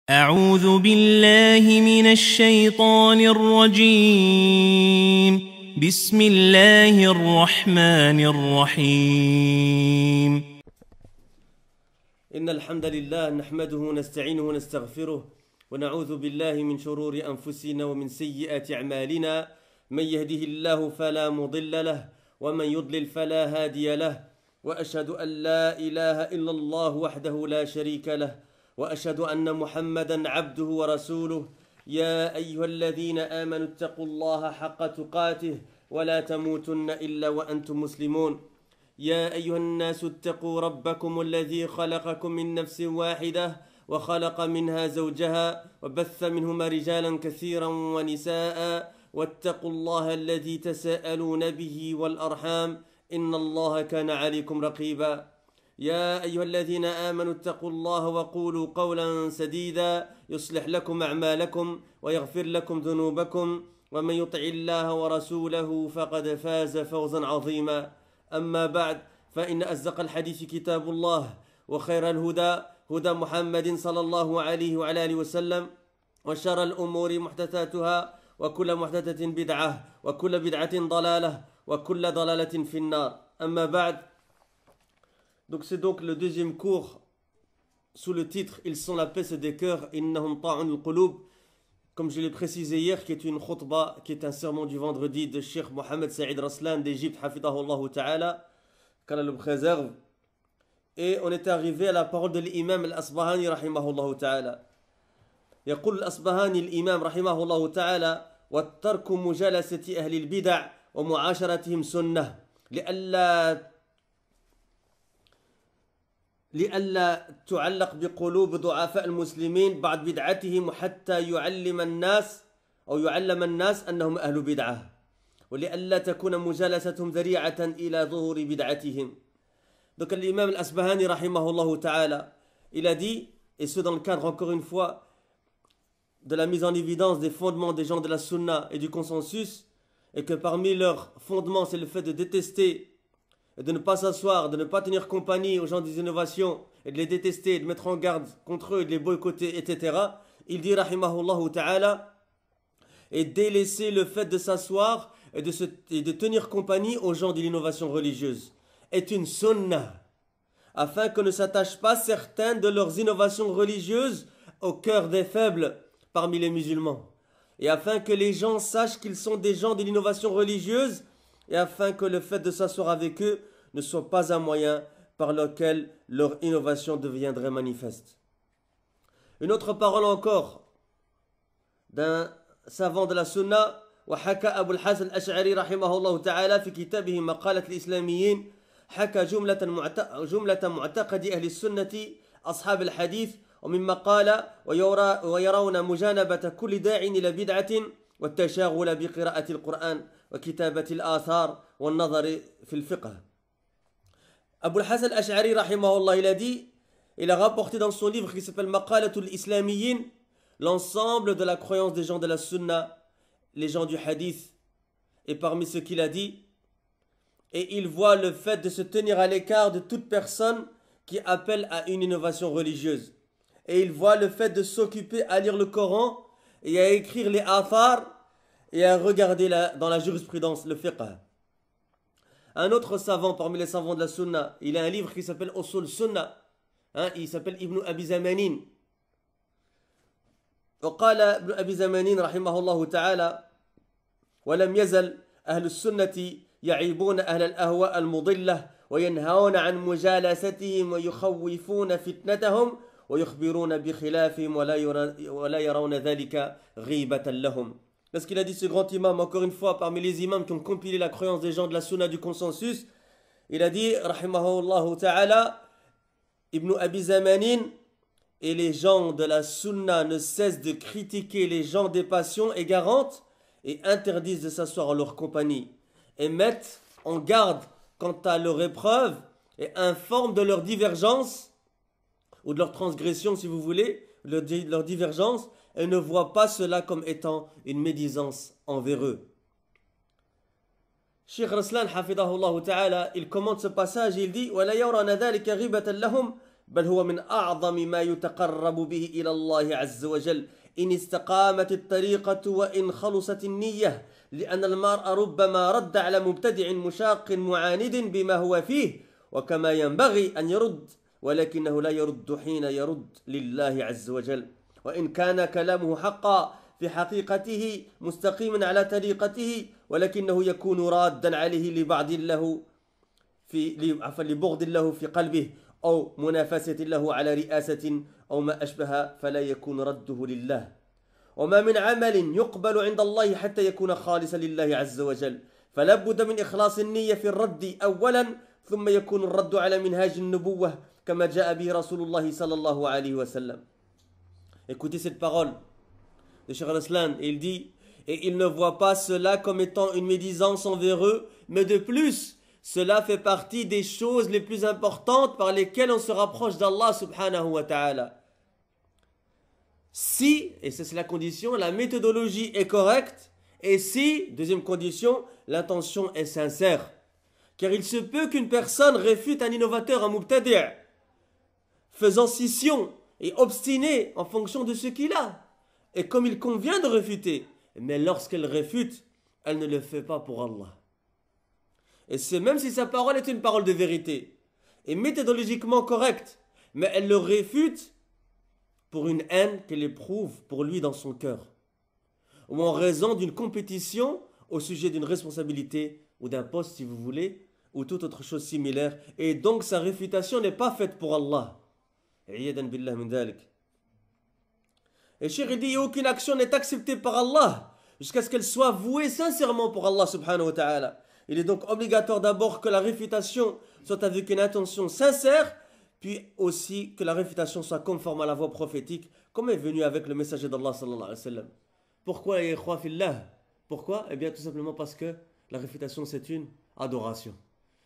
أعوذ بالله من الشيطان الرجيم. بسم الله الرحمن الرحيم. إن الحمد لله نحمده ونستعينه ونستغفره ونعوذ بالله من شرور أنفسنا ومن سيئات أعمالنا. من يهده الله فلا مضل له ومن يضلل فلا هادي له، وأشهد أن لا إله إلا الله وحده لا شريك له، وأشهد أن محمدا عبده ورسوله. يا أيها الذين آمنوا اتقوا الله حق تقاته ولا تموتن إلا وأنتم مسلمون. يا أيها الناس اتقوا ربكم الذي خلقكم من نفس واحدة وخلق منها زوجها وبث منهما رجالا كثيرا ونساء، واتقوا الله الذي تساءلون به والأرحام إن الله كان عليكم رقيبا. يا أيها الذين آمنوا اتقوا الله وقولوا قولا سديدا يصلح لكم أعمالكم ويغفر لكم ذنوبكم، ومن يطع الله ورسوله فقد فاز فوزا عظيما. أما بعد، فإن أصدق الحديث كتاب الله، وخير الهدى هدى محمد صلى الله عليه وعلى آله وسلم، وشر الأمور محدثاتها، وكل محدثة بدعة، وكل بدعة ضلالة، وكل ضلالة في النار. أما بعد. Donc c'est donc le deuxième cours sous le titre Ils sont la peste des cœurs, innahum ta'un al-qulub, comme je l'ai précisé hier, qui est une khutba, qui est un sermon du vendredi de Cheikh Mohamed Saïd Raslan d'Égypte, hafidahullah ta'ala, qu'Allah le préserve. Et on est arrivé à la parole de l'imam al-Asbahani rahimahullah ta'ala. يقول الأصبهاني الإمام رحمه الله تعالى: والترك مجالسة أهل البدع ومعاشرتهم سنة لئلا تعلق بقلوب ضعفاء المسلمين بعد بدعتهم، حتى يعلم الناس أنهم أهل بدعة، ولئلا تكون مجالستهم ذريعة إلى ظهور بدعتهم. Donc l'imam al-Asbahani rahimahullah ta'ala, il a dit, et ce dans le cadre encore une fois de la mise en évidence des fondements des gens de la sunna et du consensus, et que parmi leurs fondements c'est le fait de détester et de ne pas s'asseoir, de ne pas tenir compagnie aux gens des innovations, et de les détester, de mettre en garde contre eux, de les boycotter, etc. Il dit rahimahullah ta'ala, et délaisser le fait de s'asseoir et de tenir compagnie aux gens de l'innovation religieuse est une sunnah, afin que ne s'attachent pas certains de leurs innovations religieuses au cœur des faibles parmi les musulmans, et afin que les gens sachent qu'ils sont des gens de l'innovation religieuse, et afin que le fait de s'asseoir avec eux ne soit pas un moyen par lequel leur innovation deviendrait manifeste. Une autre parole encore d'un savant de la sunna: وحكى أبو الحسن الأشعري رحمه الله تعالى في كتابه مقالة الإسلاميين، حكى جملة معتقد أهل السنة أصحاب الحديث، ومما قال: ويرون مجانبة كل داع إلى بدعة، والتشاغل بقراءة القرآن وكتابة الآثار والنظر في الفقه. Abu al-Hasan al-Ash'ari rahimahullah, il a rapporté dans son livre qui s'appelle Maqalatul Islamiyyin l'ensemble de la croyance des gens de la sunna, les gens du hadith, et parmi ce qu'il a dit, et il voit le fait de se tenir à l'écart de toute personne qui appelle à une innovation religieuse, et il voit le fait de s'occuper à lire le Coran et à écrire les athar et à regarder dans la jurisprudence, le fiqh. Un autre savant parmi les savants de la sunna, il a un livre qui s'appelle Usul Sunna, il s'appelle Ibn Abi Zamanin. وقال ابن أبي زمانين رحمه الله تعالى: ولم يزل أهل السنة يعيبون أهل الأهواء المضلة وينهون عن مجالستهم ويخوفون فتنتهم ويخبرون بخلافهم ولا يرون ذلك غيبة لهم. Parce qu'il a dit, ce grand imam, encore une fois, parmi les imams qui ont compilé la croyance des gens de la sunna du consensus, il a dit, rahimahullah ta'ala, Ibn Abi Zamanin, et les gens de la sunna ne cessent de critiquer les gens des passions égarantes et interdisent de s'asseoir en leur compagnie, et mettent en garde quant à leur épreuve et informent de leur divergence, ou de leur transgression si vous voulez, leur divergence, et ne voient pas cela comme étant une médisance envers eux. Cheikh Raslan hafidahullah ta'ala, il commente ce passage et il dit: وَلَا يَرَوْنَ ذَلِكَ غِيبَةً لَهُمْ بل هو من أعظم ما يتقرب به إلى الله عز وجل إن استقامت الطريقة وإن خلصت النية، لأن المرء ربما رد على مبتدع مشاق معاند بما هو فيه وكما ينبغي أن يرد، ولكنه لا يرد حين يرد لله عز وجل، وإن كان كلامه حقا في حقيقته مستقيما على طريقته، ولكنه يكون رادا عليه لبغض له في قلبه أو منافسة له على رئاسة أو ما أشبه، فلا يكون رده لله. وما من عمل يقبل عند الله حتى يكون خالصا لله عز وجل، فلا بد من إخلاص النية في الرد أولا، ثم يكون الرد على منهاج النبوة كما جاء به رسول الله صلى الله عليه وسلم. Écoutez cette parole de Cheikh al-Islam, il dit: et il ne voit pas cela comme étant une médisance envers eux, mais de plus, cela fait partie des choses les plus importantes par lesquelles on se rapproche d'Allah subhanahu wa ta'ala. Si, et ça c'est la condition, la méthodologie est correcte, et si, deuxième condition, l'intention est sincère. Car il se peut qu'une personne réfute un innovateur, un mubtadi', faisant scission et obstiné en fonction de ce qu'il a, et comme il convient de réfuter, mais lorsqu'elle réfute, elle ne le fait pas pour Allah. Et c'est même si sa parole est une parole de vérité, et méthodologiquement correcte, mais elle le réfute pour une haine qu'elle éprouve pour lui dans son cœur, ou en raison d'une compétition au sujet d'une responsabilité ou d'un poste si vous voulez, ou toute autre chose similaire, et donc sa réfutation n'est pas faite pour Allah. Et Cheikh dit, aucune action n'est acceptée par Allah jusqu'à ce qu'elle soit vouée sincèrement pour Allah subhanahu wa ta'ala. Il est donc obligatoire d'abord que la réfutation soit avec une intention sincère, puis aussi que la réfutation soit conforme à la voie prophétique, comme est venu avec le messager d'Allah sallallahu alayhi wa sallam. Pourquoi, ya ikhwa fillah? Pourquoi? Eh bien tout simplement parce que la réfutation c'est une adoration.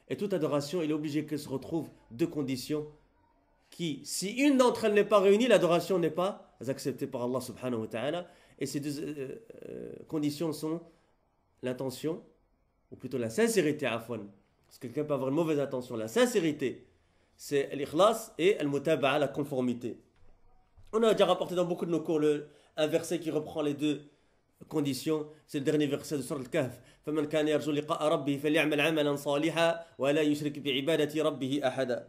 Et toute adoration, il est obligé qu'elle se retrouve deux conditions qui, si une d'entre elles n'est pas réunie, l'adoration n'est pas acceptée par Allah subhanahu wa ta'ala. Et ces deux conditions sont l'intention, ou plutôt la sincérité, afwan. Parce que quelqu'un peut avoir une mauvaise intention. La sincérité, c'est l'ikhlas, et al-mutaba'a, la conformité. On a déjà rapporté dans beaucoup de nos cours un verset qui reprend les deux conditions. C'est le dernier verset de Sourate Al-Kahf. فَمَنْ كَانَ يَرْجُو لِقَاءَ رَبِّهِ فَلْيَعْمَلْ عَمَلًا صَالِحًا وَلَا يُشْرِكْ بِعِبَادَةِ رَبِّهِ أَحَدًا.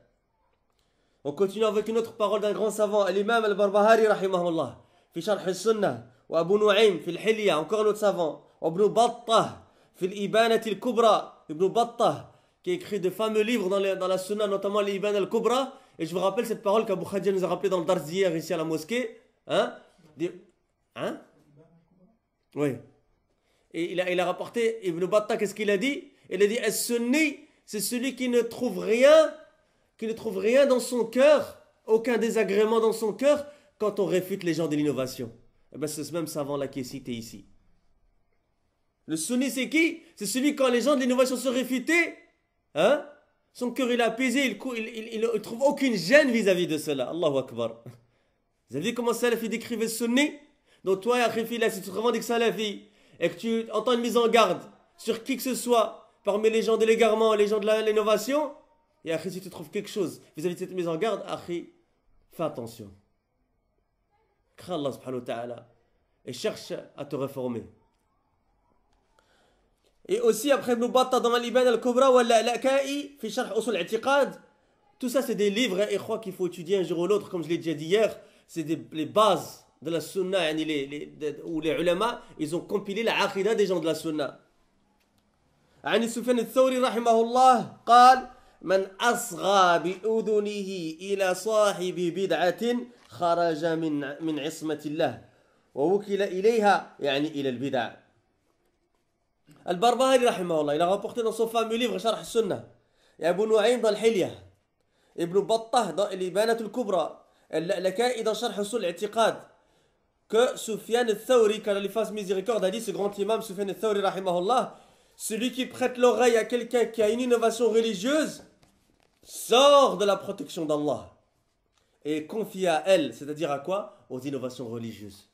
On continue avec une autre parole d'un grand savant, l'imam al-Barbahari rahimahullah, fi sharh al-sunnah, wa Abu Nu'aym fi al-Hilya, encore un autre savant, wa Ibn Battah fi al-Ibanati al-Kubra, Ibn Battah, qui a écrit de fameux livres dans la sunnah, notamment l'Iban al-Kubra. Et je vous rappelle cette parole qu'Abu Khadija nous a rappelé dans le Dars d'hier ici à la mosquée. Hein? Oui. Et il a rapporté, Ibn Battah, qu'est-ce qu'il a dit? Il a dit, as-sunni, c'est celui qui ne trouve rien dans son cœur, aucun désagrément dans son cœur, quand on réfute les gens de l'innovation. Eh bien, c'est ce même savant-là qui est cité ici. Le sunni, c'est qui? C'est celui quand les gens de l'innovation sont réfutés, hein? Son cœur il est apaisé, il ne trouve aucune gêne vis-à-vis de cela. Allahu Akbar. Vous avez vu comment Salafi décrivait le sunni? Donc toi, là, si tu te revendiques Salafi, et que tu entends une mise en garde sur qui que ce soit, parmi les gens de l'égarement, les gens de l'innovation, et après, si tu trouves quelque chose vis-à-vis de cette mise en garde, après, fais attention. Crains Allah subhanahu wa ta'ala et cherche à te réformer. Et aussi, après Ibn Battah dans l'Iban al-Kubra ou al-La'ka'i, fi sharh usul i'tiqad, tout ça, c'est des livres et crois qu'il faut étudier un jour ou l'autre, comme je l'ai déjà dit hier, c'est les bases de la sunna, où les ulama, ils ont compilé la aqidah des gens de la sunna. عن سفيان الثوري رحمه الله قال من أصغى بأذنه إلى صاحب بدعة خرج من عصمة الله ووكل إليها يعني إلى البدع. البربهاري رحمه الله, il a rapporté dans son fameux livre شرح السنة, et Abu Nu'aym dans الحلية, Ibn Battah dans l'Ibanat al-Kubra, Al-Laka'i dans شرح usul i'tiqad, que Sufyan al-Thawri, qu'Allah lui fasse miséricorde, a dit, ce grand imam Sufyan al-Thawri rahimahullah, celui qui prête l'oreille à quelqu'un qui a une innovation religieuse sort de la protection d'Allah et confie à elle, c'est-à-dire à quoi? Aux innovations religieuses.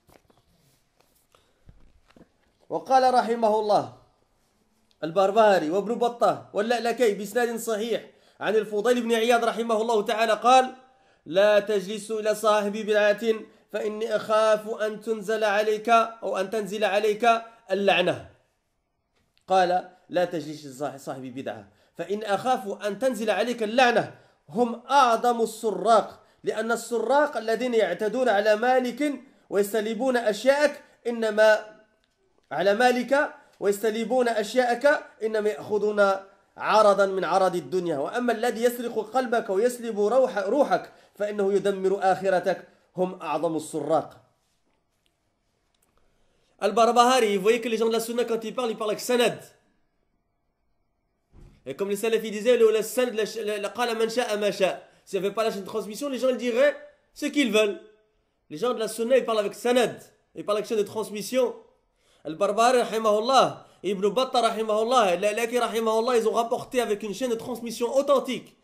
وقال رحمه الله البربهاري وابن بطة واللألكي بإسناد صحيح عن الفضيل بن عياض رحمه الله تعالى قال لا تجلس إلى صاحب بدعة فإني أخاف أن تنزل عليك أو أن تنزل عليك اللعنة. قال لا تجلس صاحب بدعة فإن أخاف أن تنزل عليك اللعنة. هم أعظم السراق، لأن السراق الذين يعتدون على مالك ويستلبون أشياءك إنما على مالك ويستلبون أشياءك إنما يأخذون عرضا من عرض الدنيا، وأما الذي يسرق قلبك ويسلب روحك فإنه يدمر آخرتك. هم أعظم السراق. Al-Barbahari, vous voyez que les gens de la Sunna, quand ils parlent avec sanad. Et comme les salafis disaient, le sanad, la qala man sha'a ma sha'a. S'il n'y avait pas la chaîne de transmission, les gens ils diraient ce qu'ils veulent. Les gens de la Sunna, ils parlent avec sanad, ils parlent avec chaîne de transmission. Al-Barbahari, rahimahullah, Ibn Battah, rahimahullah, Laki, rahimahullah, ils ont rapporté avec une chaîne de transmission authentique.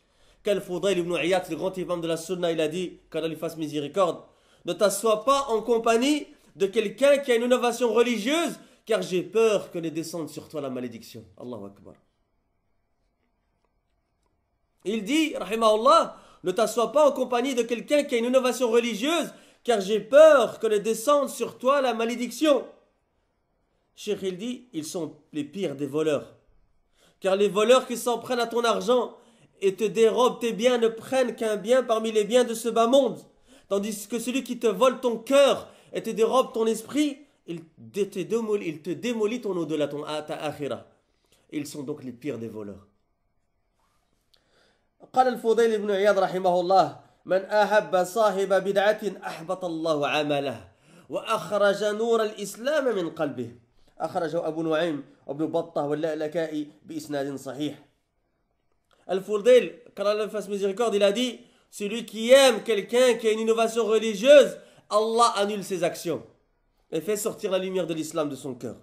Qu'Al-Fudayl ibn Iyad, le grand imam de la Sunna, il a dit, qu'Allah lui fasse miséricorde, ne t'assois pas en compagnie de quelqu'un qui a une innovation religieuse, car j'ai peur que ne descende sur toi la malédiction. Allahu Akbar. Il dit, rahimahullah, ne t'assois pas en compagnie de quelqu'un qui a une innovation religieuse, car j'ai peur que ne descende sur toi la malédiction. Cheikh, il dit, ils sont les pires des voleurs. Car les voleurs qui s'en prennent à ton argent et te dérobent tes biens ne prennent qu'un bien parmi les biens de ce bas monde. Tandis que celui qui te vole ton cœur et te dérobe ton esprit, il te démolit ton au-delà, ta akhira. Ils sont donc les pires des voleurs. قال الفضيل بن عياض رحمه الله من أحب صاحب بدعة أحبط الله عمله وأخرج نور الإسلام من قلبه. أخرجه أبو نعيم وابن بطة واللألكائي بإسناد صحيح. Al-Fudayl, quand Allah fasse miséricorde, il a dit celui qui aime quelqu'un qui a une innovation religieuse, Allah annule ses actions et fait sortir la lumière de l'islam de son cœur.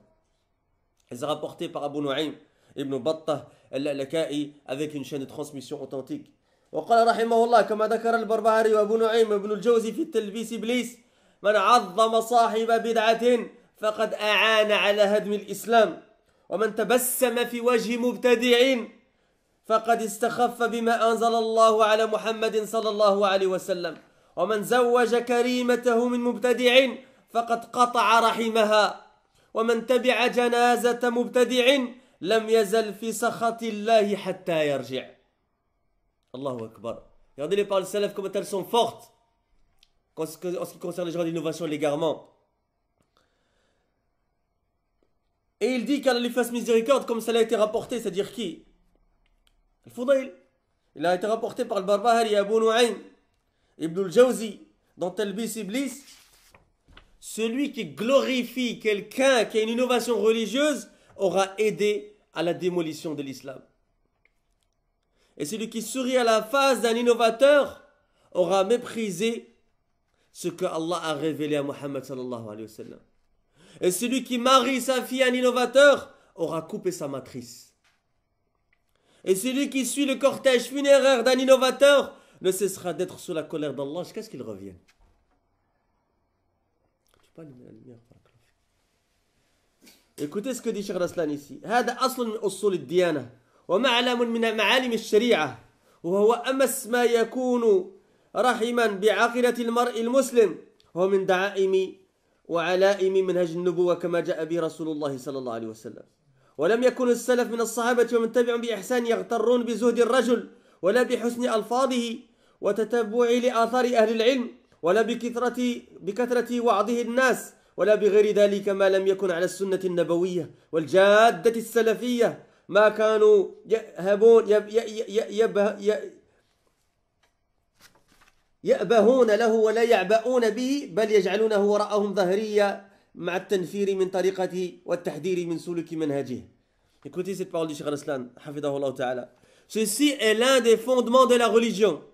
C'est rapporté par Abu Nu'aym, Ibn Battah, Al-Laka'i, avec une chaîne de transmission authentique. وقال رحمه الله كما ذكر البربهاري وابو نعيم وابن الجوزي في التلبيس إبليس من عظم صاحب بدعة فقد أعان على هدم الإسلام ومن تبسم في وجه مبتدع فقد استخف بما أنزل الله على محمد صلى الله عليه وسلم ومن زوج كريمته من مبتدع فقد قطع رحمها ومن تبع جنازة مبتدع لم يزل في سخط الله حتى يرجع. Allahu Akbar. Regardez les paroles salaf comme elles sont fortes en ce qui concerne les gens d'innovation et l'égarement. Et il dit qu'Allah lui fasse miséricorde comme ça a été rapporté, c'est-à-dire qui? Al-Fudayl. Il a été rapporté par le Barbahari, Abu Nu'aym, Ibn al-Jawzi, dans Talbis Iblis. Celui qui glorifie quelqu'un qui a une innovation religieuse aura aidé à la démolition de l'islam. Et celui qui sourit à la face d'un innovateur aura méprisé ce que Allah a révélé à Muhammad sallallahu alayhi wa sallam. Et celui qui marie sa fille à un innovateur aura coupé sa matrice. Et celui qui suit le cortège funéraire d'un innovateur ne cessera d'être sous la colère d'Allah jusqu'à ce qu'il revienne. Écoutez ce que dit Cheikh Raslan ici. هذا أصل من أصول الديانة ومعلم من معالم الشريعة وهو أمس ما يكون رحما بعقيدة المرء المسلم وهو من دعائم وعلائم منهج النبوة كما جاء به رسول الله صلى الله عليه وسلم. ولم يكن السلف من الصحابة ومن تبعهم بإحسان يغترون بزهد الرجل ولا بحسن ألفاظه وتتبع لآثار أهل العلم ولا بكثرة وعظه الناس ولا بغير ذلك ما لم يكن على السنة النبوية والجادة السلفية ما كانوا يأبهون له ولا يعبؤون به بل يجعلونه وراءهم ظهرية مع التنفير من طريقته والتحذير من سلوك منهجه. Écoutez cette parole du Cheikh Raslan, hafidahullah ta'ala. Ceci est l'un des fondements de la religion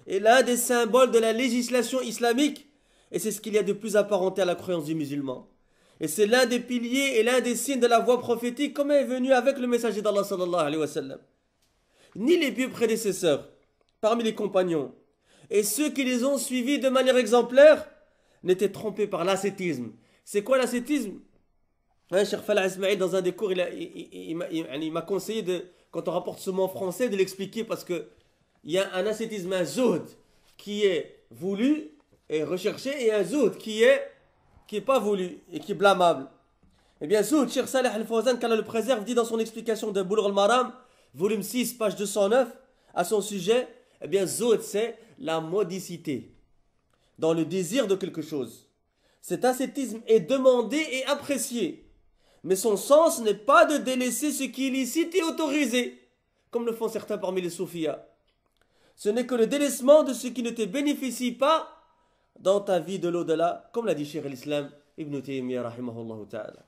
et l'un des symboles de la législation islamique, et c'est ce qu'il y a de plus apparenté à la croyance du musulman. Et c'est l'un des piliers et l'un des signes de la voie prophétique comme est venu avec le messager d'Allah sallallahu alayhi wa sallam. Ni les pieux prédécesseurs parmi les compagnons et ceux qui les ont suivis de manière exemplaire n'étaient trompés par l'ascétisme. C'est quoi l'ascétisme? Cheikh Falah Ismail, dans un des cours, il m'a conseillé, quand on rapporte ce mot en français, de l'expliquer parce qu'il y a un ascétisme, un zuhd, qui est voulu et recherché, et un zoud qui est pas voulu et qui est blâmable. Eh bien, zoud, Cheikh Saleh Al-Fawzan, qu'Allah le préserve, dit dans son explication de Bulugh al-Maram, volume 6, page 209, à son sujet, eh bien, zoud, c'est la modicité dans le désir de quelque chose. Cet ascétisme est demandé et apprécié, mais son sens n'est pas de délaisser ce qui est licite et autorisé, comme le font certains parmi les soufiyas. Ce n'est que le délaissement de ce qui ne te bénéficie pas dans ta vie de l'au-delà, comme l'a dit Cheikh l'Islam Ibn Taymiyyah rahimahullah ta'ala.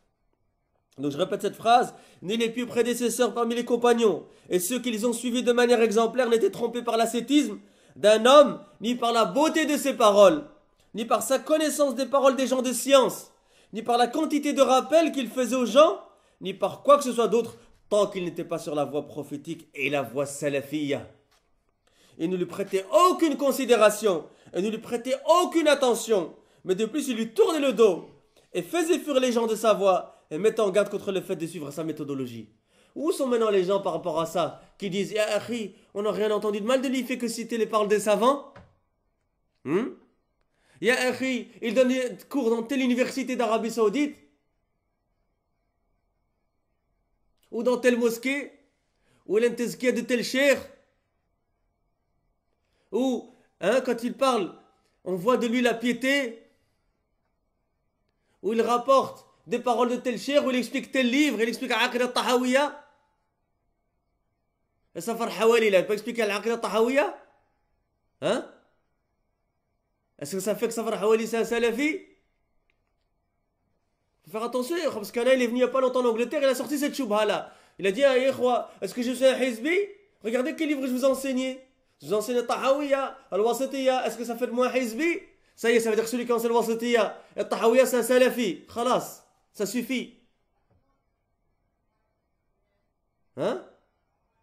Donc je répète cette phrase, ni les pieux prédécesseurs parmi les compagnons et ceux qui les ont suivis de manière exemplaire n'étaient trompés par l'ascétisme d'un homme, ni par la beauté de ses paroles, ni par sa connaissance des paroles des gens de science, ni par la quantité de rappels qu'il faisait aux gens, ni par quoi que ce soit d'autre, tant qu'il n'était pas sur la voie prophétique et la voie salafiyya. Il ne lui prêtait aucune considération, et ne lui prêtait aucune attention, mais de plus il lui tournait le dos, et faisait fuir les gens de sa voie, et mettait en garde contre le fait de suivre sa méthodologie. Où sont maintenant les gens par rapport à ça, qui disent « Ya akhi, on n'a rien entendu de mal de lui, il fait que citer les paroles des savants ?» Ya akhi, il donne des cours dans telle université d'Arabie Saoudite, ou dans telle mosquée, ou l'intezkia de tel cheikh, ou quand il parle, on voit de lui la piété, où il rapporte des paroles de tel cheikh, où il explique tel livre, il explique Aqida Tahawiyya. Et Safar Hawali, il n'a pas expliqué l'Aqida Tahawiyya. Est-ce que ça fait que Safar Hawali c'est un salafi? Il faut faire attention, parce qu'il est venu il n'y a pas longtemps en Angleterre, il a sorti cette choubha là. Il a dit à Ikhwa, est-ce que je suis un hizbi? Regardez quel livre je vous ai enseigné. Je vous enseigne Tahawiyya, Al-Wasatiyya. Est-ce que ça fait de moi un hizbi? Ça y est, ça veut dire que celui qui enseigne Al-Wasatiyya et Tahawiyya c'est un salafi. Khalas, ça suffit. Les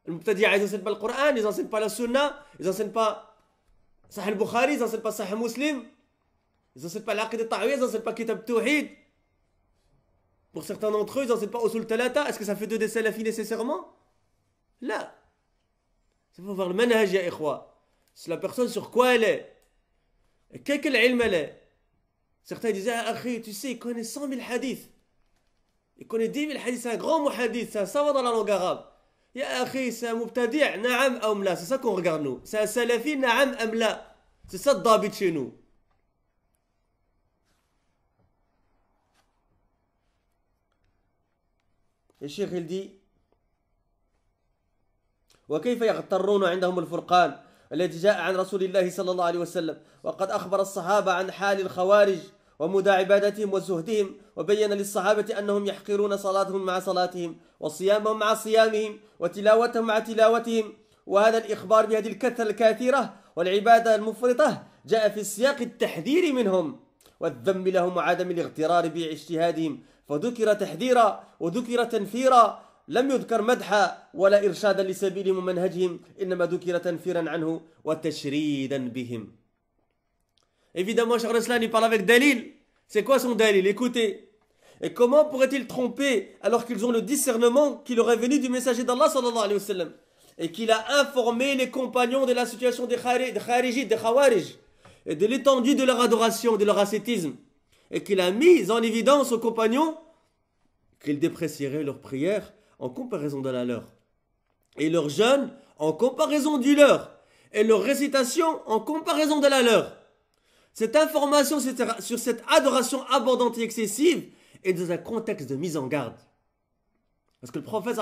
Mubtadi'a, ils n'enseignent pas le Coran, ils n'enseignent pas la Sunna, ils n'enseignent pas Sahih al-Bukhari, ils n'enseignent pas Sahih Muslim, ils n'enseignent pas l'Aqid al-Tahawiyya, ils n'enseignent pas Kitab Tawhid. Pour certains d'entre eux, ils n'enseignent pas Usul Talata. Est-ce que ça fait d'eux des salafis nécessairement? Là. Il faut voir le manhaj, ya ikhwa. C'est la personne sur quoi elle est. Et quel ilm elle est. Certains disaient, ah, akhi, tu sais, il connaît 100 000 hadiths. Il connaît 10 000 hadiths, c'est un grand muhadith, c'est un savant dans la langue arabe. Ya akhi, c'est un mubtadi', na'am ou la. C'est ça qu'on regarde nous. C'est un salafi, na'am ou la. C'est ça le dabit chez nous. Et Cheikh il dit وكيف يغترون عندهم الفرقان الذي جاء عن رسول الله صلى الله عليه وسلم وقد أخبر الصحابة عن حال الخوارج ومدى عبادتهم وزهدهم وبين للصحابة أنهم يحقرون صلاتهم مع صلاتهم وصيامهم مع صيامهم وتلاوتهم مع تلاوتهم وهذا الإخبار بهذه الكثرة الكثيرة والعبادة المفرطة جاء في السياق التحذير منهم والذم لهم وعدم الاغترار باجتهادهم فذكر تحذيرا وذكر تنفيرا لم يذكر مدحا ولا إرشادا لسبيلهم ومنهجهم إنما ذكر تنفيرا عنه وتشريدا بهم. Évidemment, Cheikh al-Islam, il parle avec Dalil. C'est quoi son Dalil? Écoutez. Et comment pourrait-il tromper alors qu'ils ont le discernement qui leur est venu du messager d'Allah sallallahu alayhi wa sallam et qu'il a informé les compagnons de la situation des kharijites, des khawarij et de l'étendue de leur adoration, de leur ascétisme et qu'il a mis en évidence aux compagnons qu'ils déprécieraient leurs prières en comparaison de la leur et leur jeûne en comparaison du leur et leur récitation en comparaison de la leur. Cette information sur cette adoration abondante et excessive est dans un contexte de mise en garde. Parce que le prophète,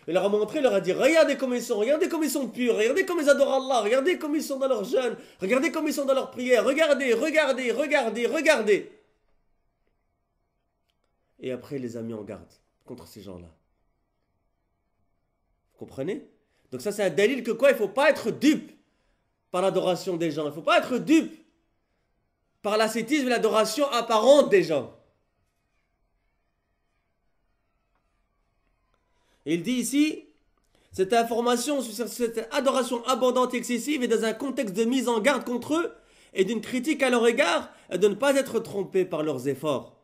il leur a montré, il leur a dit, regardez comme ils sont purs, regardez comme ils adorent Allah, regardez comme ils sont dans leur jeûne, regardez comme ils sont dans leur prière, regardez. Et après, il les a mis en garde contre ces gens-là. Vous comprenez? Donc ça, c'est un dalil que quoi? Il ne faut pas être dupe par l'adoration des gens. Il ne faut pas être dupe par l'ascétisme et l'adoration apparente des gens. Et il dit ici, cette information sur cette adoration abondante et excessive est dans un contexte de mise en garde contre eux et d'une critique à leur égard et de ne pas être trompés par leurs efforts.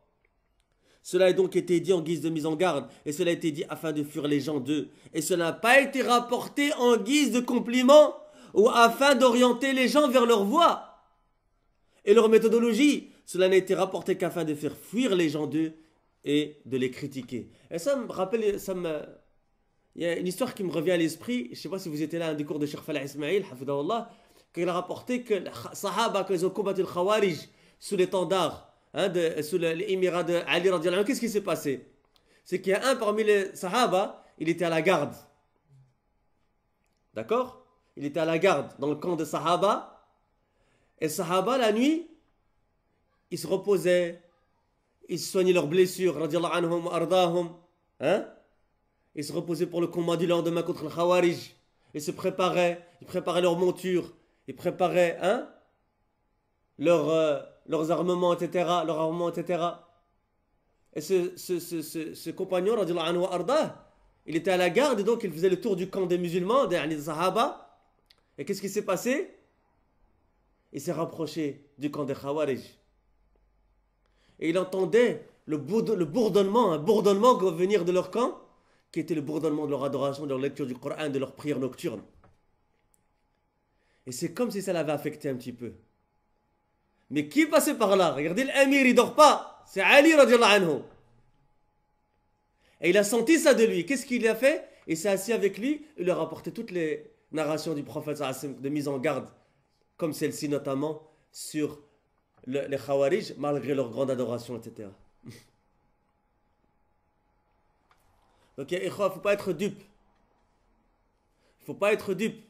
Cela a donc été dit en guise de mise en garde et cela a été dit afin de fuir les gens d'eux. Et cela n'a pas été rapporté en guise de compliment ou afin d'orienter les gens vers leur voie et leur méthodologie. Cela n'a été rapporté qu'afin de faire fuir les gens d'eux et de les critiquer. Et ça me rappelle, il y a une histoire qui me revient à l'esprit. Je ne sais pas si vous étiez là à un des cours de Cheikh Falah Ismail, hafidahullah, quand il a rapporté que les Sahaba, quand ils ont combattu le Khawarij sous l'étendard, sous l'émirat de Ali radiallahu anhu, qu'est-ce qui s'est passé? C'est qu'il y a un parmi les Sahaba, il était à la garde. D'accord? Il était à la garde dans le camp de Sahaba. Et Sahaba, la nuit, ils se reposaient, ils soignaient leurs blessures, radiallahu anhum, ardahum. Ils se reposaient pour le combat du lendemain contre le Khawarij. Ils se préparaient, ils préparaient leur monture, ils préparaient leurs armements, etc. Et ce compagnon, radiallahu anhu, ardah, il était à la garde et donc il faisait le tour du camp des musulmans, des Sahaba. Et qu'est-ce qui s'est passé? Il s'est rapproché du camp des Khawarij. Et il entendait le bourdonnement, un bourdonnement venir de leur camp, qui était le bourdonnement de leur adoration, de leur lecture du Coran, de leur prière nocturne. Et c'est comme si ça l'avait affecté un petit peu. Mais qui passait par là? Regardez, l'émir, il ne dort pas. C'est Ali radiallahu anhu. Et il a senti ça de lui. Qu'est-ce qu'il a fait? Il s'est assis avec lui, il leur a apporté toutes les narrations du prophète de mise en garde, comme celle-ci notamment, sur les Khawarij, malgré leur grande adoration, etc. Donc, il ne faut pas être dupe. Il ne faut pas être dupe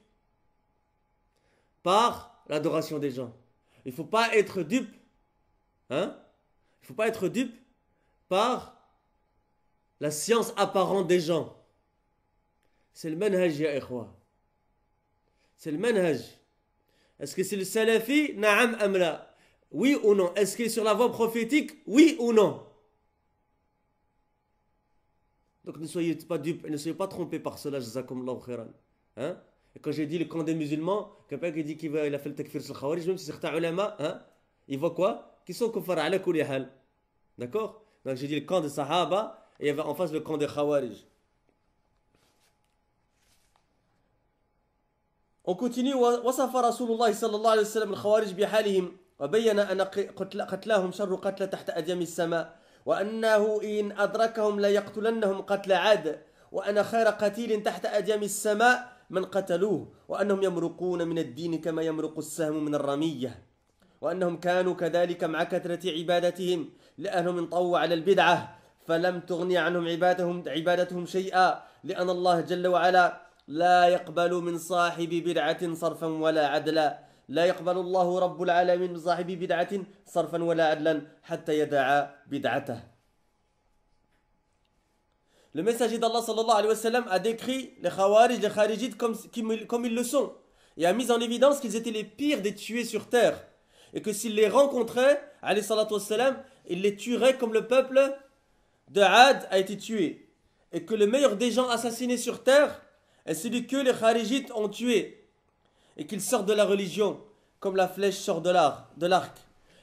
par l'adoration des gens. Il ne faut pas être dupe. Il ne faut pas être dupe par la science apparente des gens. C'est le manhaj, ya ikhwa. C'est le manhaj. Est-ce que c'est le salafi? Na'am amla. Oui ou non? Est-ce qu'il est sur la voie prophétique? Oui ou non? Donc ne soyez pas dupes et ne soyez pas trompés par cela, jazakumullahu khairan. Et quand j'ai dit le camp des musulmans, quelqu'un qui dit qu'il a fait le takfir sur le Khawarij, même si certains ulama, ils voient quoi? Qu'ils sont kuffar ala kulli hal. D'accord? Donc j'ai dit le camp des Sahaba et il y avait en face le camp des Khawarij. On continue. وصف رسول الله صلى الله عليه وسلم الخوارج بحالهم وبين أن قتلاهم شر قتل تحت أديم السماء وأنه إن أدركهم لا يقتلنهم قتل عاد وأن خير قتيل تحت أديم السماء من قتلوه وأنهم يمرقون من الدين كما يمرق السهم من الرمية وأنهم كانوا كذلك مع كثرة عبادتهم لأنهم انطووا على البدعة فلم تغني عنهم عبادتهم شيئا لأن الله جل وعلا لا يقبل من صاحب بدعة صرفا ولا عدلا لا يقبل الله رب العالمين من صاحب بدعة صرفا ولا عدلا حتى يدع بدعته. Le messager d'Allah sallallahu alayhi wa sallam a décrit les Khawarij, les Kharijites comme ils le sont et a mis en évidence qu'ils étaient les pires des tués sur terre et que s'il les rencontrait, alayhi salatu wa sallam, il les tuerait comme le peuple de Ad a été tué et que le meilleur des gens assassinés sur terre est celui que les Kharijites ont tué et qu'ils sortent de la religion comme la flèche sort de l'arc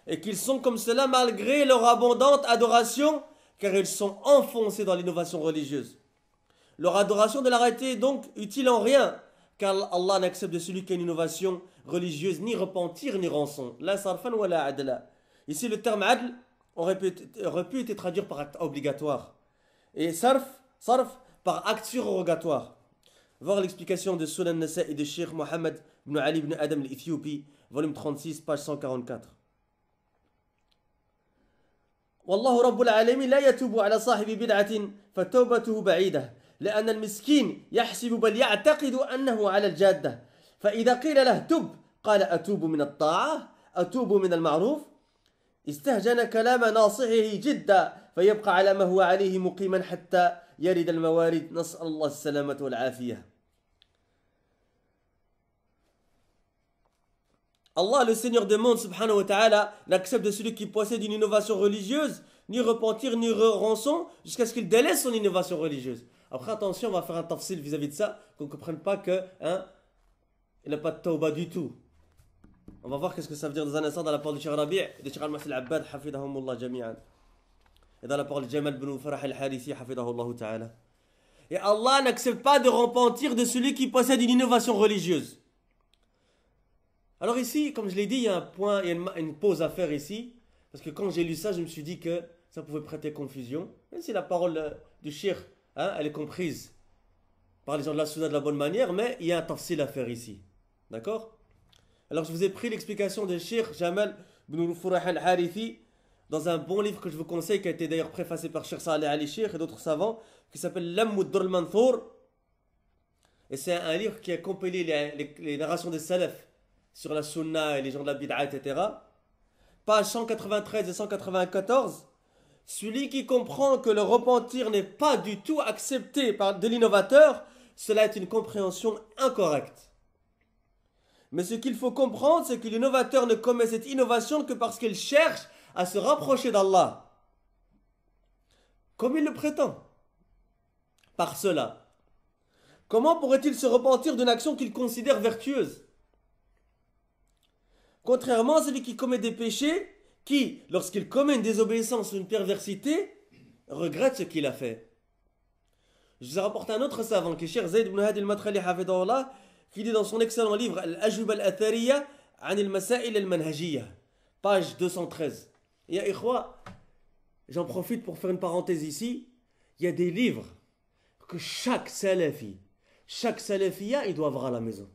et qu'ils sont comme cela malgré leur abondante adoration car ils sont enfoncés dans l'innovation religieuse. Leur adoration ne leur a été donc utile en rien car Allah n'accepte de celui qui a une innovation religieuse ni repentir ni rançon. La sarfan wa la adla. Ici le terme adl aurait pu être traduit par acte obligatoire et sarf par acte surrogatoire. Voir l'explication de Sunan Nasa et de Cheikh Mohammed ibn Ali ibn Adam l'Éthiopie, volume 36, page 144. والله رب العالمين لا يتوب على صاحب بدعة فتوبته بعيدة لأن المسكين يحسب بل يعتقد أنه على الجادة فإذا قيل له تب قال أتوب من الطاعة أتوب من المعروف استهجن كلام ناصحه جدا فيبقى على ما هو عليه مقيما حتى يرد الموارد نسأل الله السلامة والعافية. Allah, le Seigneur des mondes, subhanahu wa ta'ala, n'accepte de celui qui possède une innovation religieuse, ni repentir, ni rançon, jusqu'à ce qu'il délaisse son innovation religieuse. Après, attention, on va faire un tafsil vis-à-vis de ça, qu'on ne comprenne pas que, il n'a pas de tawba du tout. On va voir qu'est-ce que ça veut dire dans un instant dans la parole de Cheikh Rabi' et de Cheikh Al-Mahdi Al-Abbad, hafidahumullah jami'an. Et dans la parole de Jamal bin Farah Al-Harithi, hafidahullah ta'ala. Et Allah n'accepte pas de repentir de celui qui possède une innovation religieuse. Alors ici, comme je l'ai dit, il y a un point, il y a une pause à faire ici. Parce que quand j'ai lu ça, je me suis dit que ça pouvait prêter confusion. Même si la parole du shir, hein, elle est comprise par les gens de la Sunna de la bonne manière, mais il y a un tafsil à faire ici. D'accord? Alors je vous ai pris l'explication de shir Jamal ibn Furah al-Harithi dans un bon livre que je vous conseille, qui a été d'ailleurs préfacé par Cheikh Saleh Ali Sheikh et d'autres savants, qui s'appelle Lamm Dur al-Manthur. Et c'est un livre qui a compilé les narrations des salafs sur la sunna et les gens de la bid'a, etc. Pages 193 et 194. Celui qui comprend que le repentir n'est pas du tout accepté par de l'innovateur, cela est une compréhension incorrecte. Mais ce qu'il faut comprendre, c'est que l'innovateur ne commet cette innovation que parce qu'il cherche à se rapprocher d'Allah, comme il le prétend. Par cela, comment pourrait-il se repentir d'une action qu'il considère vertueuse? Contrairement à celui qui commet des péchés, qui, lorsqu'il commet une désobéissance ou une perversité, regrette ce qu'il a fait. Je vous ai rapporté un autre savant, qui est Cheikh Zayd ibn Hadi al-Matrali hafidahullah, qui dit dans son excellent livre Al-Ajub al-Athariya an al-Masail al-Manhajiyya, page 213. Et ya ikhwa, j'en profite pour faire une parenthèse ici, il y a des livres que chaque salafi, chaque salafia, il doit avoir à la maison.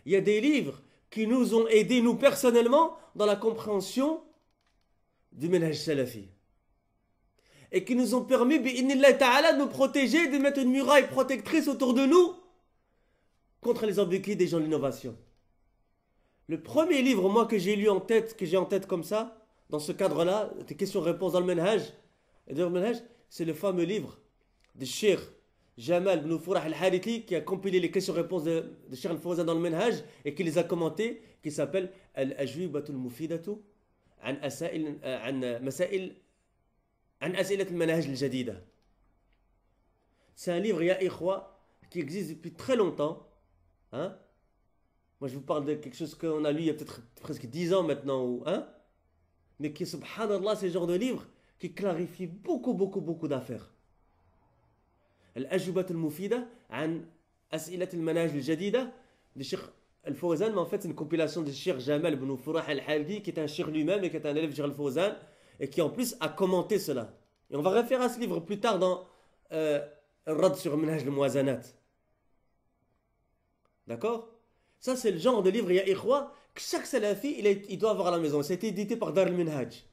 Il y a des livres qui nous ont aidés, nous personnellement, dans la compréhension du manhaj salafi. Et qui nous ont permis, bi'inillah ta'ala, de nous protéger, de mettre une muraille protectrice autour de nous contre les embûches des gens de l'innovation. Le premier livre, moi, que j'ai lu en tête, que j'ai en tête comme ça, dans ce cadre-là, des questions-réponses dans le manhaj, c'est le fameux livre de Cheikh Jamal ibn Furah al-Harithi, qui a compilé les questions-réponses de Cheikh al-Fawzan dans le manhaj et qui les a commentées, qui s'appelle Al-Ajwibatul Mufidatu an Masail an Asilat al-Manhaj al-Jadida. C'est un livre, ya ikhwa, qui existe depuis très longtemps. Hein? Moi, je vous parle de quelque chose qu'on a lu il y a peut-être presque 10 ans maintenant, ou, hein? Mais qui, subhanallah, c'est le genre de livre qui clarifie beaucoup d'affaires. Al-Ajubat al-Mufida an As'ilat al-Manhaj al-Jadida de Cheikh al-Fawzan, mais en fait c'est une compilation de Cheikh Jamal ibn Furah al-Harithi, qui est un cheikh lui-même et qui est un élève de Cheikh al-Fawzan et qui en plus a commenté cela. Et on va référer à ce livre plus tard dans Rad sur Manhaj al-Muwazanat. D'accord? Ça c'est le genre de livre, ya ikhwa, que chaque salafi il doit avoir à la maison. C'est édité par Dar al-Minhaj.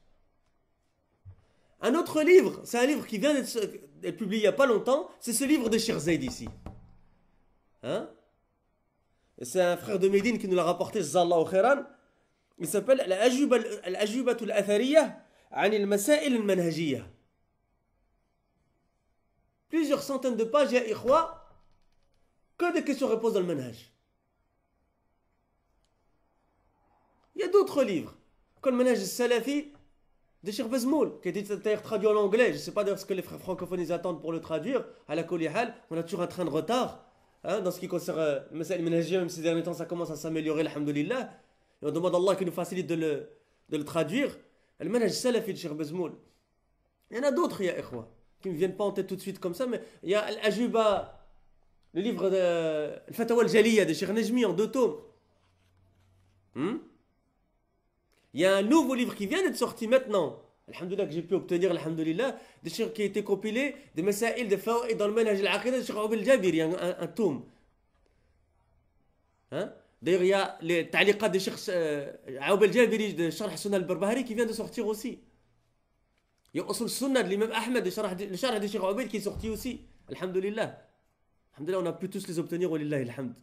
Un autre livre, c'est un livre qui vient d'être publié il n'y a pas longtemps, c'est ce livre de Cheikh Zayd ici. Hein? C'est un frère de Médine qui nous l'a rapporté, Zallahu khairan. Il s'appelle Al-Ajubat al-Athariya an al-Masail al-Manhajiyya. Plusieurs centaines de pages, ya ikhwa, que des questions-réponses dans le manhaj. Il y a d'autres livres, comme le manhaj al-Salafi de Cheikh Bezmoul, qui a été d'ailleurs traduit en anglais. Je ne sais pas d'ailleurs ce que les frères francophones ils attendent pour le traduire. À la Kolihal, on a toujours un train de retard, hein, dans ce qui concerne le Masail al-Manhajiyya, même ces derniers temps ça commence à s'améliorer, alhamdoulilah. Et on demande à Allah qu'il nous facilite de le traduire. Le manhaj al-Salafi de Cheikh Bezmoul. Il y en a d'autres, ya ikhwa, qui ne me viennent pas en tête tout de suite comme ça, mais il y a Al-Ajuba, le livre de Al-Fatawa al-Jaliyya de Cheikh Nejmi en 2 tomes. Il y a un nouveau livre qui vient d'être sorti maintenant, alhamdoulilah, que j'ai pu obtenir, alhamdoulilah, qui a été compilé des Masail, des Fawaid dans le manhaj al-Aqida de Cheikh Aoub al-Jabiri, un tome. Hein? D'ailleurs, il y a les ta'liqat de Cheikh Aoub al-Jabiri de Sharh Sunnah al-Barbahari qui vient de sortir aussi. Il y a Usul Sunnah de l'imam Ahmed, le Sharh de Cheikh Aoub qui est sorti aussi, alhamdoulilah. Alhamdoulilah, on a pu tous les obtenir, walillahi alhamd.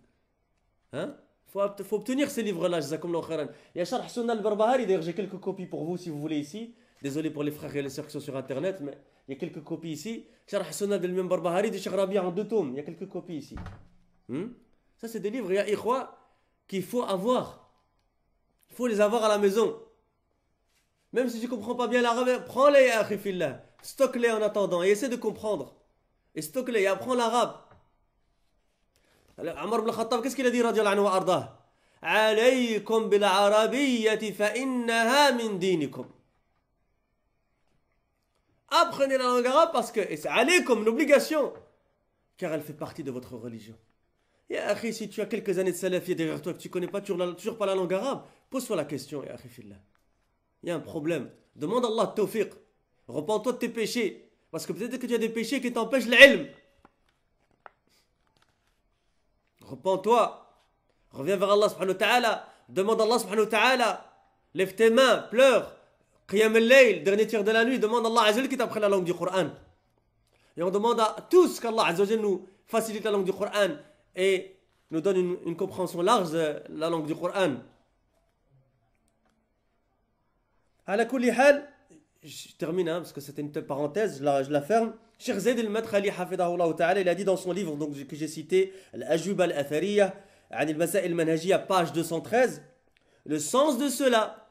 Hein? Faut obtenir ces livres-là, jazakumullahu khairan. Il y a Sharh Sunnah al-Barbahari, d'ailleurs j'ai quelques copies pour vous si vous voulez ici. Désolé pour les frères et les sœurs qui sont sur internet, mais il y a quelques copies ici. Sharh Sunnah de l'imam Barbahari de Cheikh Rabi' en 2 tomes, il y a quelques copies ici. Ça c'est des livres, ya ikhwa, qu'il faut avoir. Il faut les avoir à la maison. Même si tu ne comprends pas bien l'arabe, prends-les, ya akhi fillah. Stocke-les en attendant et essaie de comprendre. Et stocke-les et apprends l'arabe. Omar ibn Khattab, qu'est-ce qu'il a dit, radiyallahu anhu wa ardah? Alaykum bil arabiyyati fa innaha min dinikum. Apprenez la langue arabe parce que, et c'est alaykum, une obligation, car elle fait partie de votre religion. Ya akhi, si tu as quelques années de salafia derrière toi, que tu connais pas toujours pas la langue arabe, pose-toi la question, ya akhi fillah. Il y a un problème. Demande à Allah tawfiq. Repends-toi de tes péchés. Parce que peut-être que tu as des péchés qui t'empêchent l'ilm. Repends-toi. Reviens vers Allah subhanahu wa ta'ala. Demande à Allah subhanahu wa ta'ala. Lève tes mains, pleure. Qiyam al-layl, dernier tiers de la nuit. Demande à Allah azza wa jalla qui t'apprenne la langue du Coran. Et on demande à tous qu'Allah azza wa jalla nous facilite la langue du Coran et nous donne une compréhension large de la langue du Coran. À la kulli hal, je termine parce que c'était une parenthèse, je la ferme. Cheikh Zayd al-Madkhali hafidahullah ta'ala, il a dit dans son livre donc, que j'ai cité, Al-Ajuba al-Athariya, عن المسائل المنهجية, page 213, le sens de cela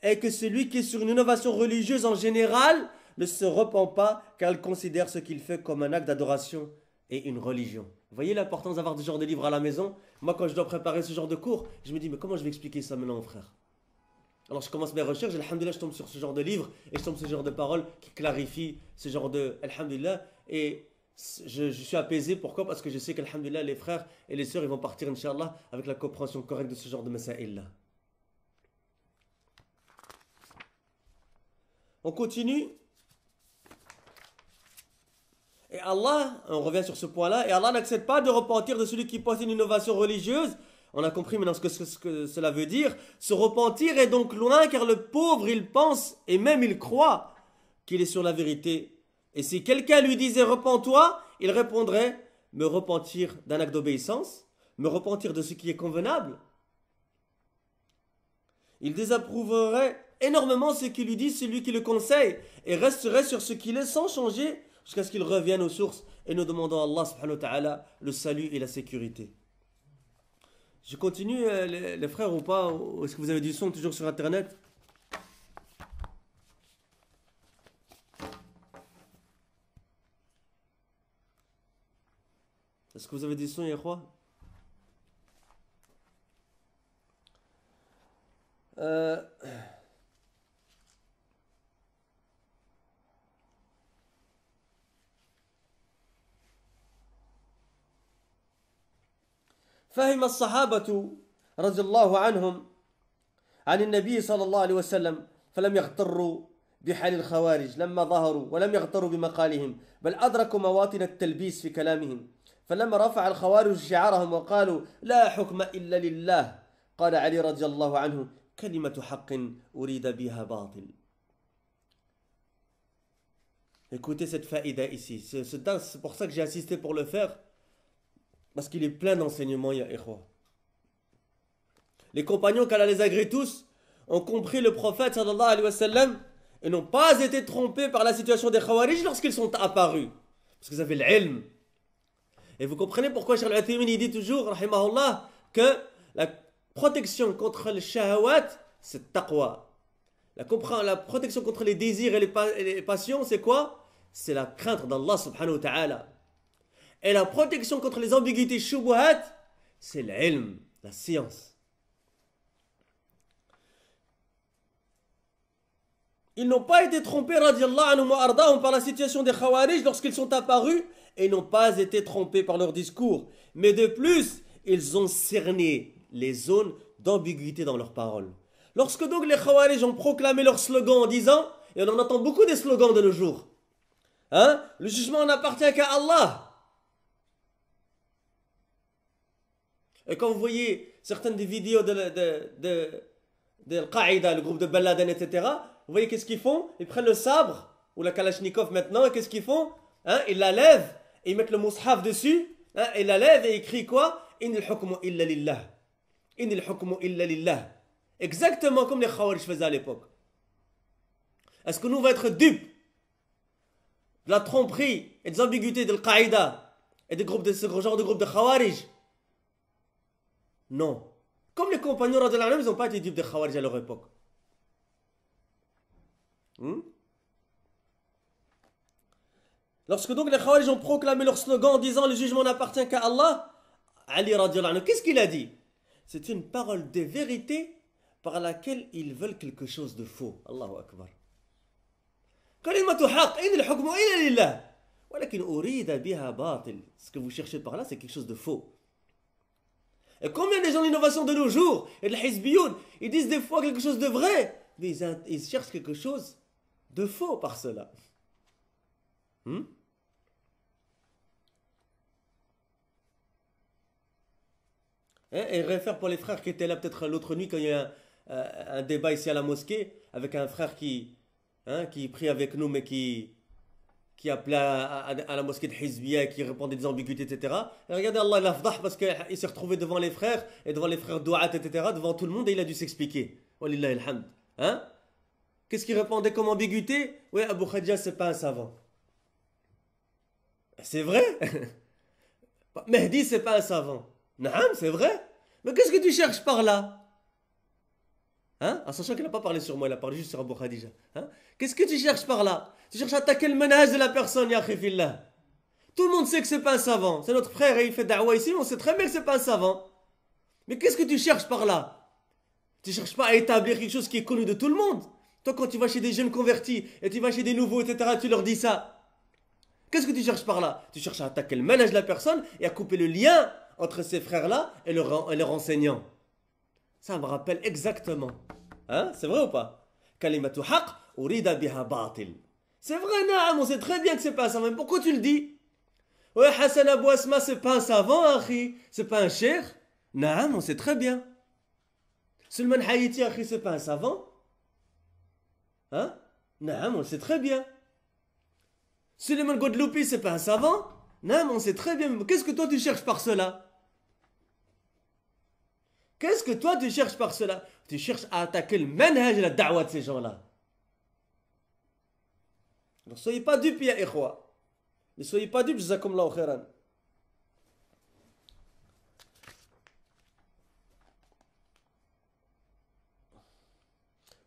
est que celui qui est sur une innovation religieuse en général ne se repent pas car il considère ce qu'il fait comme un acte d'adoration et une religion. Vous voyez l'importance d'avoir ce genre de livre à la maison? Moi, quand je dois préparer ce genre de cours, je me dis, mais comment je vais expliquer ça maintenant, frère? Alors je commence mes recherches, alhamdoulilah, je tombe sur ce genre de livre et je tombe sur ce genre de paroles qui clarifient ce genre de alhamdoulilah. Et je suis apaisé. Pourquoi? Parce que je sais qu'alhamdoulilah, les frères et les sœurs, ils vont partir, inch'Allah, avec la compréhension correcte de ce genre de masaïl-là. On continue. Et Allah, on revient sur ce point-là, et Allah n'accepte pas de repentir de celui qui possède une innovation religieuse. On a compris maintenant ce que cela veut dire. Se repentir est donc loin car le pauvre, il pense et même il croit qu'il est sur la vérité. Et si quelqu'un lui disait repens-toi, il répondrait me repentir d'un acte d'obéissance, me repentir de ce qui est convenable. Il désapprouverait énormément ce qu'il lui dit celui qui le conseille et resterait sur ce qu'il est sans changer jusqu'à ce qu'il revienne aux sources et nous demandons à Allah subhanahu wa ta'ala le salut et la sécurité. Je continue les frères ou pas? Est-ce que vous avez du son toujours sur internet? Est-ce que vous avez du son, Yahwa? فهم الصحابة رضي الله عنهم عن النبي صلى الله عليه وسلم فلم يغتروا بحال الخوارج لما ظهروا ولم يغتروا بمقالهم بل أدركوا مواطن التلبيس في كلامهم فلما رفع الخوارج شعارهم وقالوا لا حكم إلا لله قال علي رضي الله عنه كلمة حق أريد بها باطل. Écoutez cette faïda ici. C'est pour ça que j'ai insisté pour le faire. Parce qu'il est plein d'enseignements, ya ikhwa. Les compagnons, qu'Allah les agrée tous, ont compris le prophète sallallahu alayhi wa sallam et n'ont pas été trompés par la situation des Khawarij lorsqu'ils sont apparus. Parce qu'ils avaient l'ilm. Et vous comprenez pourquoi Cheikh Al-Uthaymin dit toujours, rahimahullah, que la protection contre les shahawat, c'est taqwa. La protection contre les désirs et les passions, c'est quoi? C'est la crainte d'Allah subhanahu wa ta'ala. Et la protection contre les ambiguïtés shubuhat, c'est l'ilm, la science. Ils n'ont pas été trompés, radiallahu anhum wa ardahum, par la situation des Khawarij lorsqu'ils sont apparus, et n'ont pas été trompés par leur discours. Mais de plus, ils ont cerné les zones d'ambiguïté dans leurs paroles. Lorsque donc les Khawarij ont proclamé leur slogan en disant, et on en entend beaucoup des slogans de nos jours, hein, le jugement n'appartient qu'à Allah. Et quand vous voyez certaines des vidéos de Al-Qaïda, le groupe de Ben Laden, etc., vous voyez qu'est-ce qu'ils font? Ils prennent le sabre, ou la Kalachnikov maintenant, et qu'est-ce qu'ils font? Hein, ils la lèvent, et ils mettent le mushaf dessus, hein, ils la lèvent et ils crient quoi? Innil hukmu illa lillah. Innil hukmu illa lillah. Exactement comme les Khawarij faisaient à l'époque. Est-ce que nous on va être dupes de la tromperie et des ambiguïtés de Al-Qaïda et des groupes de ce genre de groupe de Khawarij? Non. Comme les compagnons radiallahu anhum, ils n'ont pas été dupes des Khawarij à leur époque. Lorsque donc les Khawarij ont proclamé leur slogan en disant le jugement n'appartient qu'à Allah, Ali radiallahu anhu, qu'est-ce qu'il a dit? C'est une parole de vérité par laquelle ils veulent quelque chose de faux. Allahu Akbar. Kalimatu haq, inil hukmu illa lillah. Walakin urida biha batil. Ce que vous cherchez par là, c'est quelque chose de faux. Et combien de gens d'innovation de nos jours, et de l'hizbiyoun, ils disent des fois quelque chose de vrai, mais ils cherchent quelque chose de faux par cela. Et réfère pour les frères qui étaient là peut-être l'autre nuit quand il y a un débat ici à la mosquée avec un frère qui prie avec nous mais qui appelait à la mosquée de Hizbiya, qui répondait des ambiguïtés, etc. Et regardez, Allah l'a fdah parce qu'il s'est retrouvé devant les frères et devant les frères douat, etc., devant tout le monde et il a dû s'expliquer. Walillahi alhamd. Qu'est-ce qu'il répondait comme ambiguïté? Oui, Abu Khadija, c'est pas un savant. C'est vrai. Mehdi, c'est pas un savant. Naam, c'est vrai. Mais qu'est-ce que tu cherches par là? En sachant qu'il n'a pas parlé sur moi, il a parlé juste sur Abu Khadija. Qu'est-ce que tu cherches par là? Tu cherches à attaquer le manhaj de la personne, ya akhi fillah. Tout le monde sait que c'est pas un savant. C'est notre frère et il fait da'wa ici, mais on sait très bien que c'est pas un savant. Mais qu'est-ce que tu cherches par là? Tu cherches pas à établir quelque chose qui est connu de tout le monde. Toi, quand tu vas chez des jeunes convertis et tu vas chez des nouveaux, etc., tu leur dis ça. Qu'est-ce que tu cherches par là? Tu cherches à attaquer le manhaj de la personne et à couper le lien entre ces frères-là et leurs enseignants. Ça me rappelle exactement. C'est vrai ou pas? Kalimatu haq urida biha batil. C'est vrai, naam, on sait très bien que c'est pas un savant. Mais pourquoi tu le dis? Ouais, Hassan Abou Asma, c'est pas un savant, akhi. C'est pas un cheikh. Naam, on sait très bien. Sulman Hayiti, akhi, c'est pas un savant. Naam, on le sait très bien. Suleiman Godloupi, c'est pas un savant. Naam, on sait très bien. Mais qu'est-ce que toi tu cherches par cela? Qu'est-ce que toi tu cherches par cela? Tu cherches à attaquer le manhaj et la da'wa de ces gens-là. Ne soyez pas dupes, ya ikhwa. Ne soyez pas dupes, jazakumullahu khairan.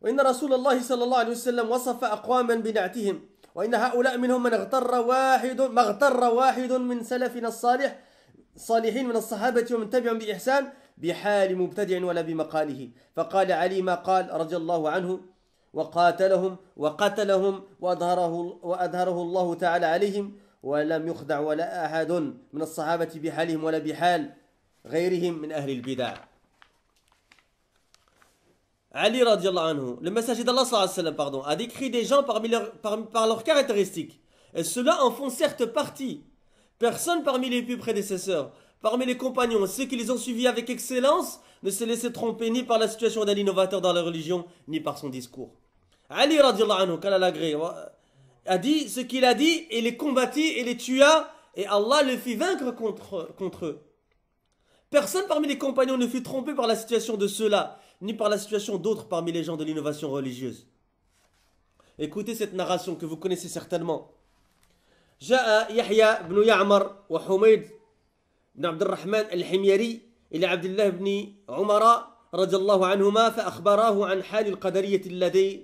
وإن رسول الله صلى الله عليه وسلم وصف أقواما بنعتهم وإن هؤلاء منهم من اغتر واحد من سلفنا الصالحين من الصحابة ومن تبعهم بإحسان بحال مبتدع ولا بمقاله فقال علي ما قال رضي الله عنه وقاتلهم وأظهره الله تعالى عليهم ولم يخدع ولا أحد من الصحابة بحالهم ولا بحال غيرهم من أهل البدع. Ali radiallahu anhu, le messager d'Allah sallallahu alayhi wa sallam, pardon, a décrit des gens par leurs caractéristiques. Et ceux-là en font certes partie. Personne parmi les plus prédécesseurs, parmi les compagnons, ceux qui les ont suivis avec excellence, ne s'est laissé tromper ni par la situation d'un innovateur dans la religion, ni par son discours. Ali radiallahu anhu, qu'Allah l'agrée, a dit ce qu'il a dit, et les combattit et les tua, et Allah le fit vaincre contre eux. Personne parmi les compagnons ne fut trompé par la situation de ceux-là, ni par la situation d'autres parmi les gens de l'innovation religieuse. Écoutez cette narration que vous connaissez certainement. جاء يحيى بن يعمر وحميد بن عبد الرحمن الحميري إلى عبد الله بن عمر رضي الله عنهما فأخبراه عن حال القدرية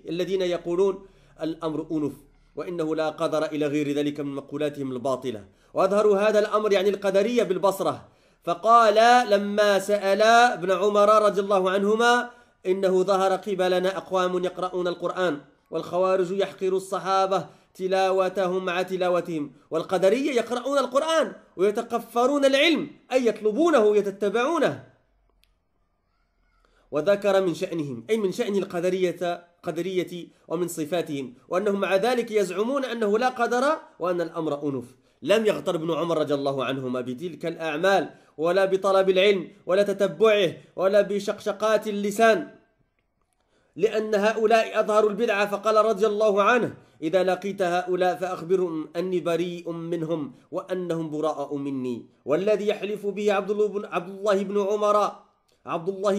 الذين يقولون الأمر أنف وإنه لا قدر إلى غير ذلك من مقولاتهم الباطلة وأظهروا هذا الأمر يعني القدرية بالبصرة. فقال لما سأل ابن عمر رضي الله عنهما إنه ظهر قبلنا أقوام يقرؤون القرآن والخوارج يحقر الصحابة تلاوتهم مع تلاوتهم والقدرية يقرؤون القرآن ويتقفرون العلم أي يطلبونه ويتتبعونه وذكر من شأنهم أي من شأن القدرية ومن صفاتهم وأنهم مع ذلك يزعمون أنه لا قدر وأن الأمر أنف. لم يغتر ابن عمر رضي الله عنهما بتلك الأعمال ولا بطلب العلم ولا تتبعه ولا بشقشقات اللسان لأن هؤلاء أظهروا البدعة فقال رضي الله عنه إذا لقيت هؤلاء فأخبرهم أني بريء منهم وأنهم براء مني والذي يحلف به عبد الله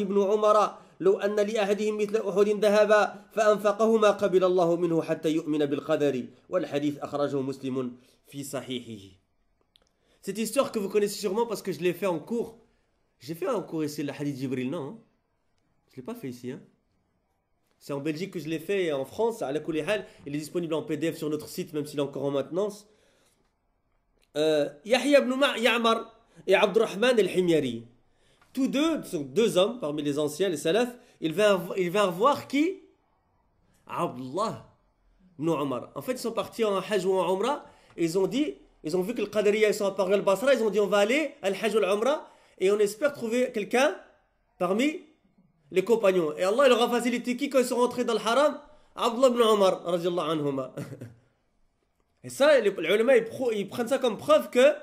بن عمر لو أن لأحدهم مثل أحد ذهبا فأنفقه ما قبل الله منه حتى يؤمن بالقدر والحديث أخرجه مسلم في صحيحه. Cette histoire que vous connaissez sûrement parce que je l'ai fait en cours. J'ai fait un cours ici, le hadith Jibril, non? Je ne l'ai pas fait ici. C'est en Belgique que je l'ai fait et en France. À la Koulihal, il est disponible en PDF sur notre site, même s'il est encore en maintenance. Yahya ibn Ya'mar et Abdurrahman al-Himyari. Tous deux sont deux hommes parmi les anciens, les salafs. Ils vinrent voir qui? Abdullah ibn Umar. En fait, ils sont partis en Hajj ou en Umrah. Et ils ont vu que le Qadariya, ils sont apparus à Al-Basra. Ils ont dit on va aller à Al-Hajj ou Al-Umrah. et on espère trouver quelqu'un parmi les compagnons. Et Allah il leur a facilité qui quand ils sont rentrés dans le haram? Abdullah ibn Omar, radiallahu anhuma. Et ça, les ulama, ils prennent ça comme preuve que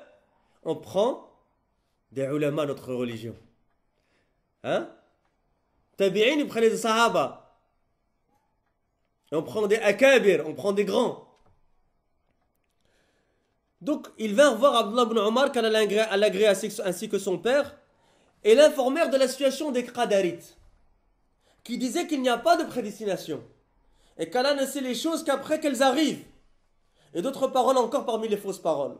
on prend des ulama notre religion. Hein? Tabi'in, ils prenaient des sahaba. Et on prend des akabir, on prend des grands. Donc, ils vinrent voir Abdullah ibn Omar, qu'Allah l'agrée ainsi que son père, et l'informèrent de la situation des qadarites, qui disaient qu'il n'y a pas de prédestination, et qu'Allah ne sait les choses qu'après qu'elles arrivent. Et d'autres paroles encore parmi les fausses paroles.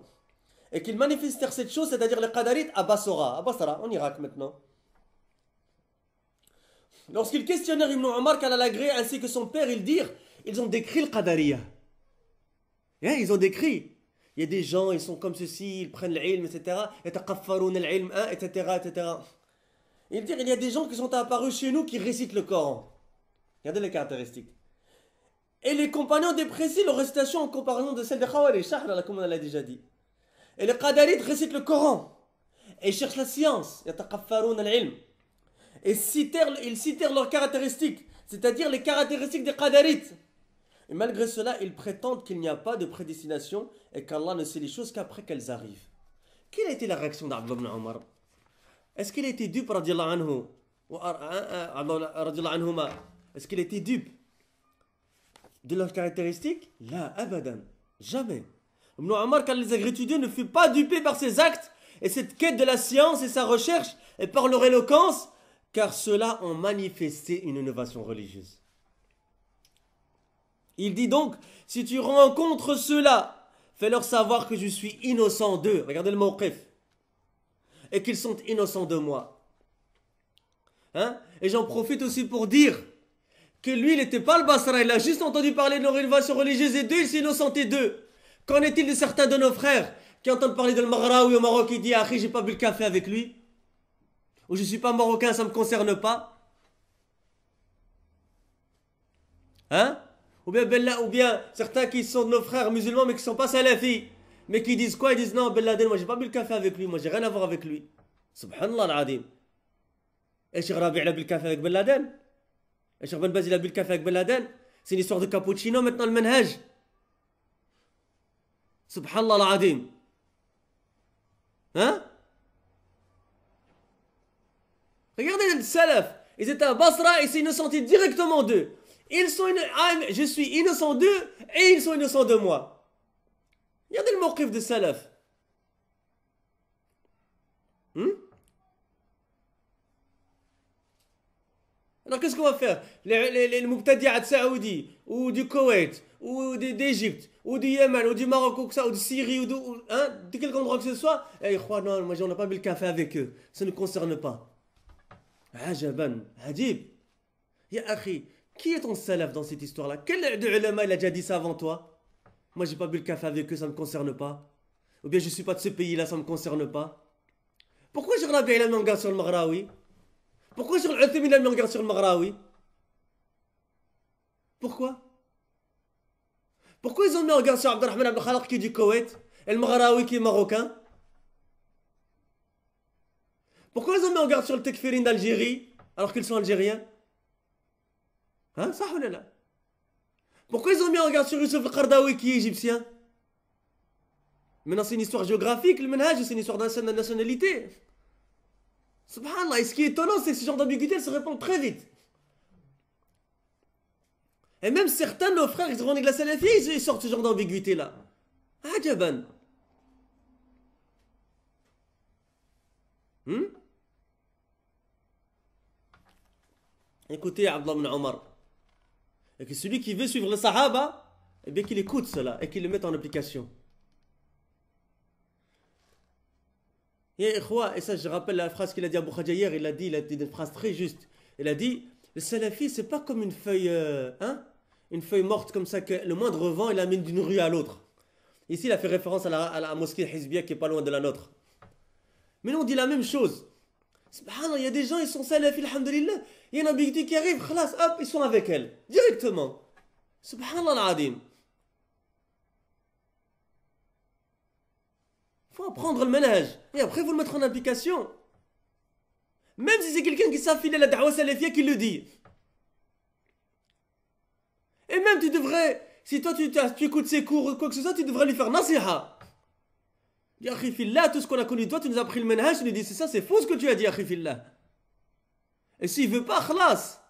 Et qu'ils manifestèrent cette chose, c'est-à-dire les qadarites à Basra, en Irak maintenant. Lorsqu'ils questionnèrent Ibn Omar, qu'Allah l'agrée ainsi que son père, ils ont décrit le qadariya. Ils ont décrit. Il y a des gens, ils sont comme ceci, ils prennent l'ilm, etc. etc. Ils disent, il y a des gens qui sont apparus chez nous qui récitent le Coran. Regardez les caractéristiques. Et les compagnons déprécient leur récitation en comparaison de celle des Khawarij, comme on l'a déjà dit. Et les Qadarites récitent le Coran. Et ils cherchent la science. Et ils citèrent leurs caractéristiques, c'est-à-dire les caractéristiques des Qadarites. Et malgré cela, ils prétendent qu'il n'y a pas de prédestination et qu'Allah ne sait les choses qu'après qu'elles arrivent. Quelle a été la réaction d'Abdullah ibn Omar? Est-ce qu'il a été dupe, radiallahu anhu? Est-ce qu'il a été dupe de leurs caractéristiques? La, abadan, jamais. Ibn Omar, quand les a étudiés, ne fut pas dupé par ses actes et cette quête de la science et sa recherche et par leur éloquence, car ceux-là ont manifesté une innovation religieuse. Il dit donc, si tu rencontres ceux-là, fais-leur savoir que je suis innocent d'eux. Regardez le mawqif. Et qu'ils sont innocents de moi. Et j'en profite aussi pour dire que lui, il n'était pas le Basra, il a juste entendu parler de leur innovation religieuse et d'eux, il s'est innocenté d'eux. Qu'en est-il de certains de nos frères qui entendent parler de Maghraoui au Maroc, qui dit, ah, j'ai pas bu le café avec lui, ou je ne suis pas marocain, ça ne me concerne pas. Ou bien certains qui sont de nos frères musulmans mais qui ne sont pas salafis, mais qui disent quoi? Ils disent non, Ben Laden, moi j'ai pas bu le café avec lui, moi j'ai rien à voir avec lui. Subhanallah al-Adim. Et Cheikh Rabi' a bu le café avec Ben Laden? Et Cheikh Ben Baz il a bu le café avec Ben Laden? C'est une histoire de cappuccino maintenant le manhaj. Subhanallah al-Adim. Regardez le salaf. Ils étaient à Basra et c'est innocenté directement d'eux. Je suis innocent d'eux et ils sont innocents de moi. Regardez le mawqif de salaf. Alors qu'est-ce qu'on va faire? Les mubtadi'at saoudis, ou du Koweït, ou d'Égypte, ou du Yémen, ou du Maroc, ou de Syrie, ou de quel endroit que ce soit. Non, moi on n'a pas bu le café avec eux. Ça ne concerne pas. Ajaban, hadib. Ya akhi, qui est ton salaf dans cette histoire-là? Quel de ulama il a déjà dit ça avant toi? Moi j'ai pas bu le café avec eux, ça ne me concerne pas. Ou bien je suis pas de ce pays-là, ça ne me concerne pas. Pourquoi Cheikh Rabi' il a mis en garde sur le Maghraoui? Pourquoi Cheikh Al-Uthaymin il a mis en garde sur le Maghraoui? Pourquoi ils ont mis en garde sur Abdelrahman Abdel Khalaq qui est du Koweït et le Maghraoui qui est marocain? Pourquoi ils ont mis en garde sur le Tekfirin d'Algérie alors qu'ils sont algériens? Ça ou là? Pourquoi ils ont mis en garde sur Youssef al-Qardawi qui est égyptien? Maintenant c'est une histoire géographique, le manhaj, c'est une histoire de nationalité. Subhanallah, et ce qui est étonnant, c'est que ce genre d'ambiguïté se répand très vite. Et même certains de nos frères, ils revendiquent la salafie, ils sortent ce genre d'ambiguïté-là. Ajaban. Écoutez Abdullah ibn Omar. Et que celui qui veut suivre le Sahaba, eh bien qu'il écoute cela et qu'il le mette en application. Et ça je rappelle la phrase qu'il a dit à Abu Khaja hier, il a dit une phrase très juste. Il a dit, le salafi c'est pas comme une feuille morte comme ça que le moindre vent il amène d'une rue à l'autre. Ici il a fait référence à la mosquée Hizbiyya qui est pas loin de la nôtre. Mais nous on dit la même chose. Subhanallah, il y a des gens, ils sont salafis, alhamdulillah. Il y a une ambiguïté qui arrive, khalas, hop, ils sont avec elle. Directement. Subhanallah al-Adim. Il faut apprendre le manhaj. Et après, il faut le mettre en application. Même si c'est quelqu'un qui s'affilie à la da'wa salafia qui le dit. Et même tu devrais, si toi tu écoutes ses cours ou quoi que ce soit, tu devrais lui faire nasiha. Dis akhi fillah, tout ce qu'on a connu toi, tu nous as pris le manhaj, tu lui dis c'est ça, c'est faux ce que tu as dit akhi fillah. Et s'il veut pas, khlas.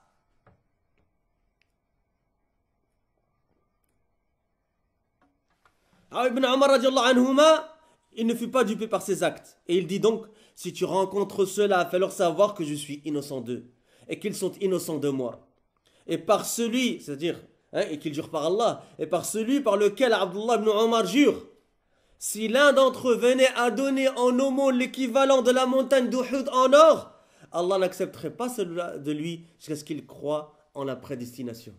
Alors Ibn Omar radiallahu anhuma, il ne fut pas dupé par ses actes. Et il dit donc, si tu rencontres ceux-là, fais-leur savoir que je suis innocent d'eux. Et qu'ils sont innocents de moi. Et par celui, c'est-à-dire, et qu'ils jurent par Allah, et par celui par lequel Abdullah ibn Omar jure, si l'un d'entre eux venait à donner en aumône l'équivalent de la montagne d'Uhud en or, Allah n'accepterait pas cela de lui jusqu'à ce qu'il croie en la prédestination.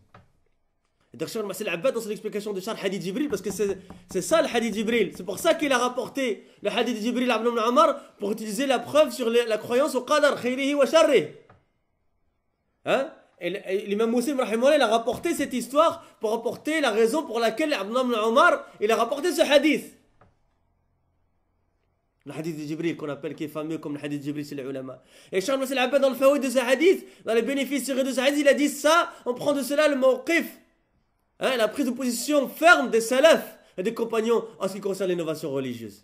Et donc, c'est l'Abbad dans son explication de Charles Hadith Jibril, parce que c'est ça le Hadith Jibril. C'est pour ça qu'il a rapporté le Hadith Jibril à Ibn Omar pour utiliser la preuve sur la croyance au Qadar, khayrihi wa sharrihi. Hein? Et l'imam Muslim, il a rapporté cette histoire pour rapporter la raison pour laquelle Ibn Omar il a rapporté ce hadith. Le hadith de Jibril qu'on appelle, qui est fameux comme le hadith de Jibril, c'est les ulama. Et Charles Masel Abbad dans le faouid de ce hadith, dans les bénéfices tirés de ce hadith, il a dit ça, on prend de cela le mawqif. Hein, la prise de position ferme des salafs et des compagnons en ce qui concerne l'innovation religieuse.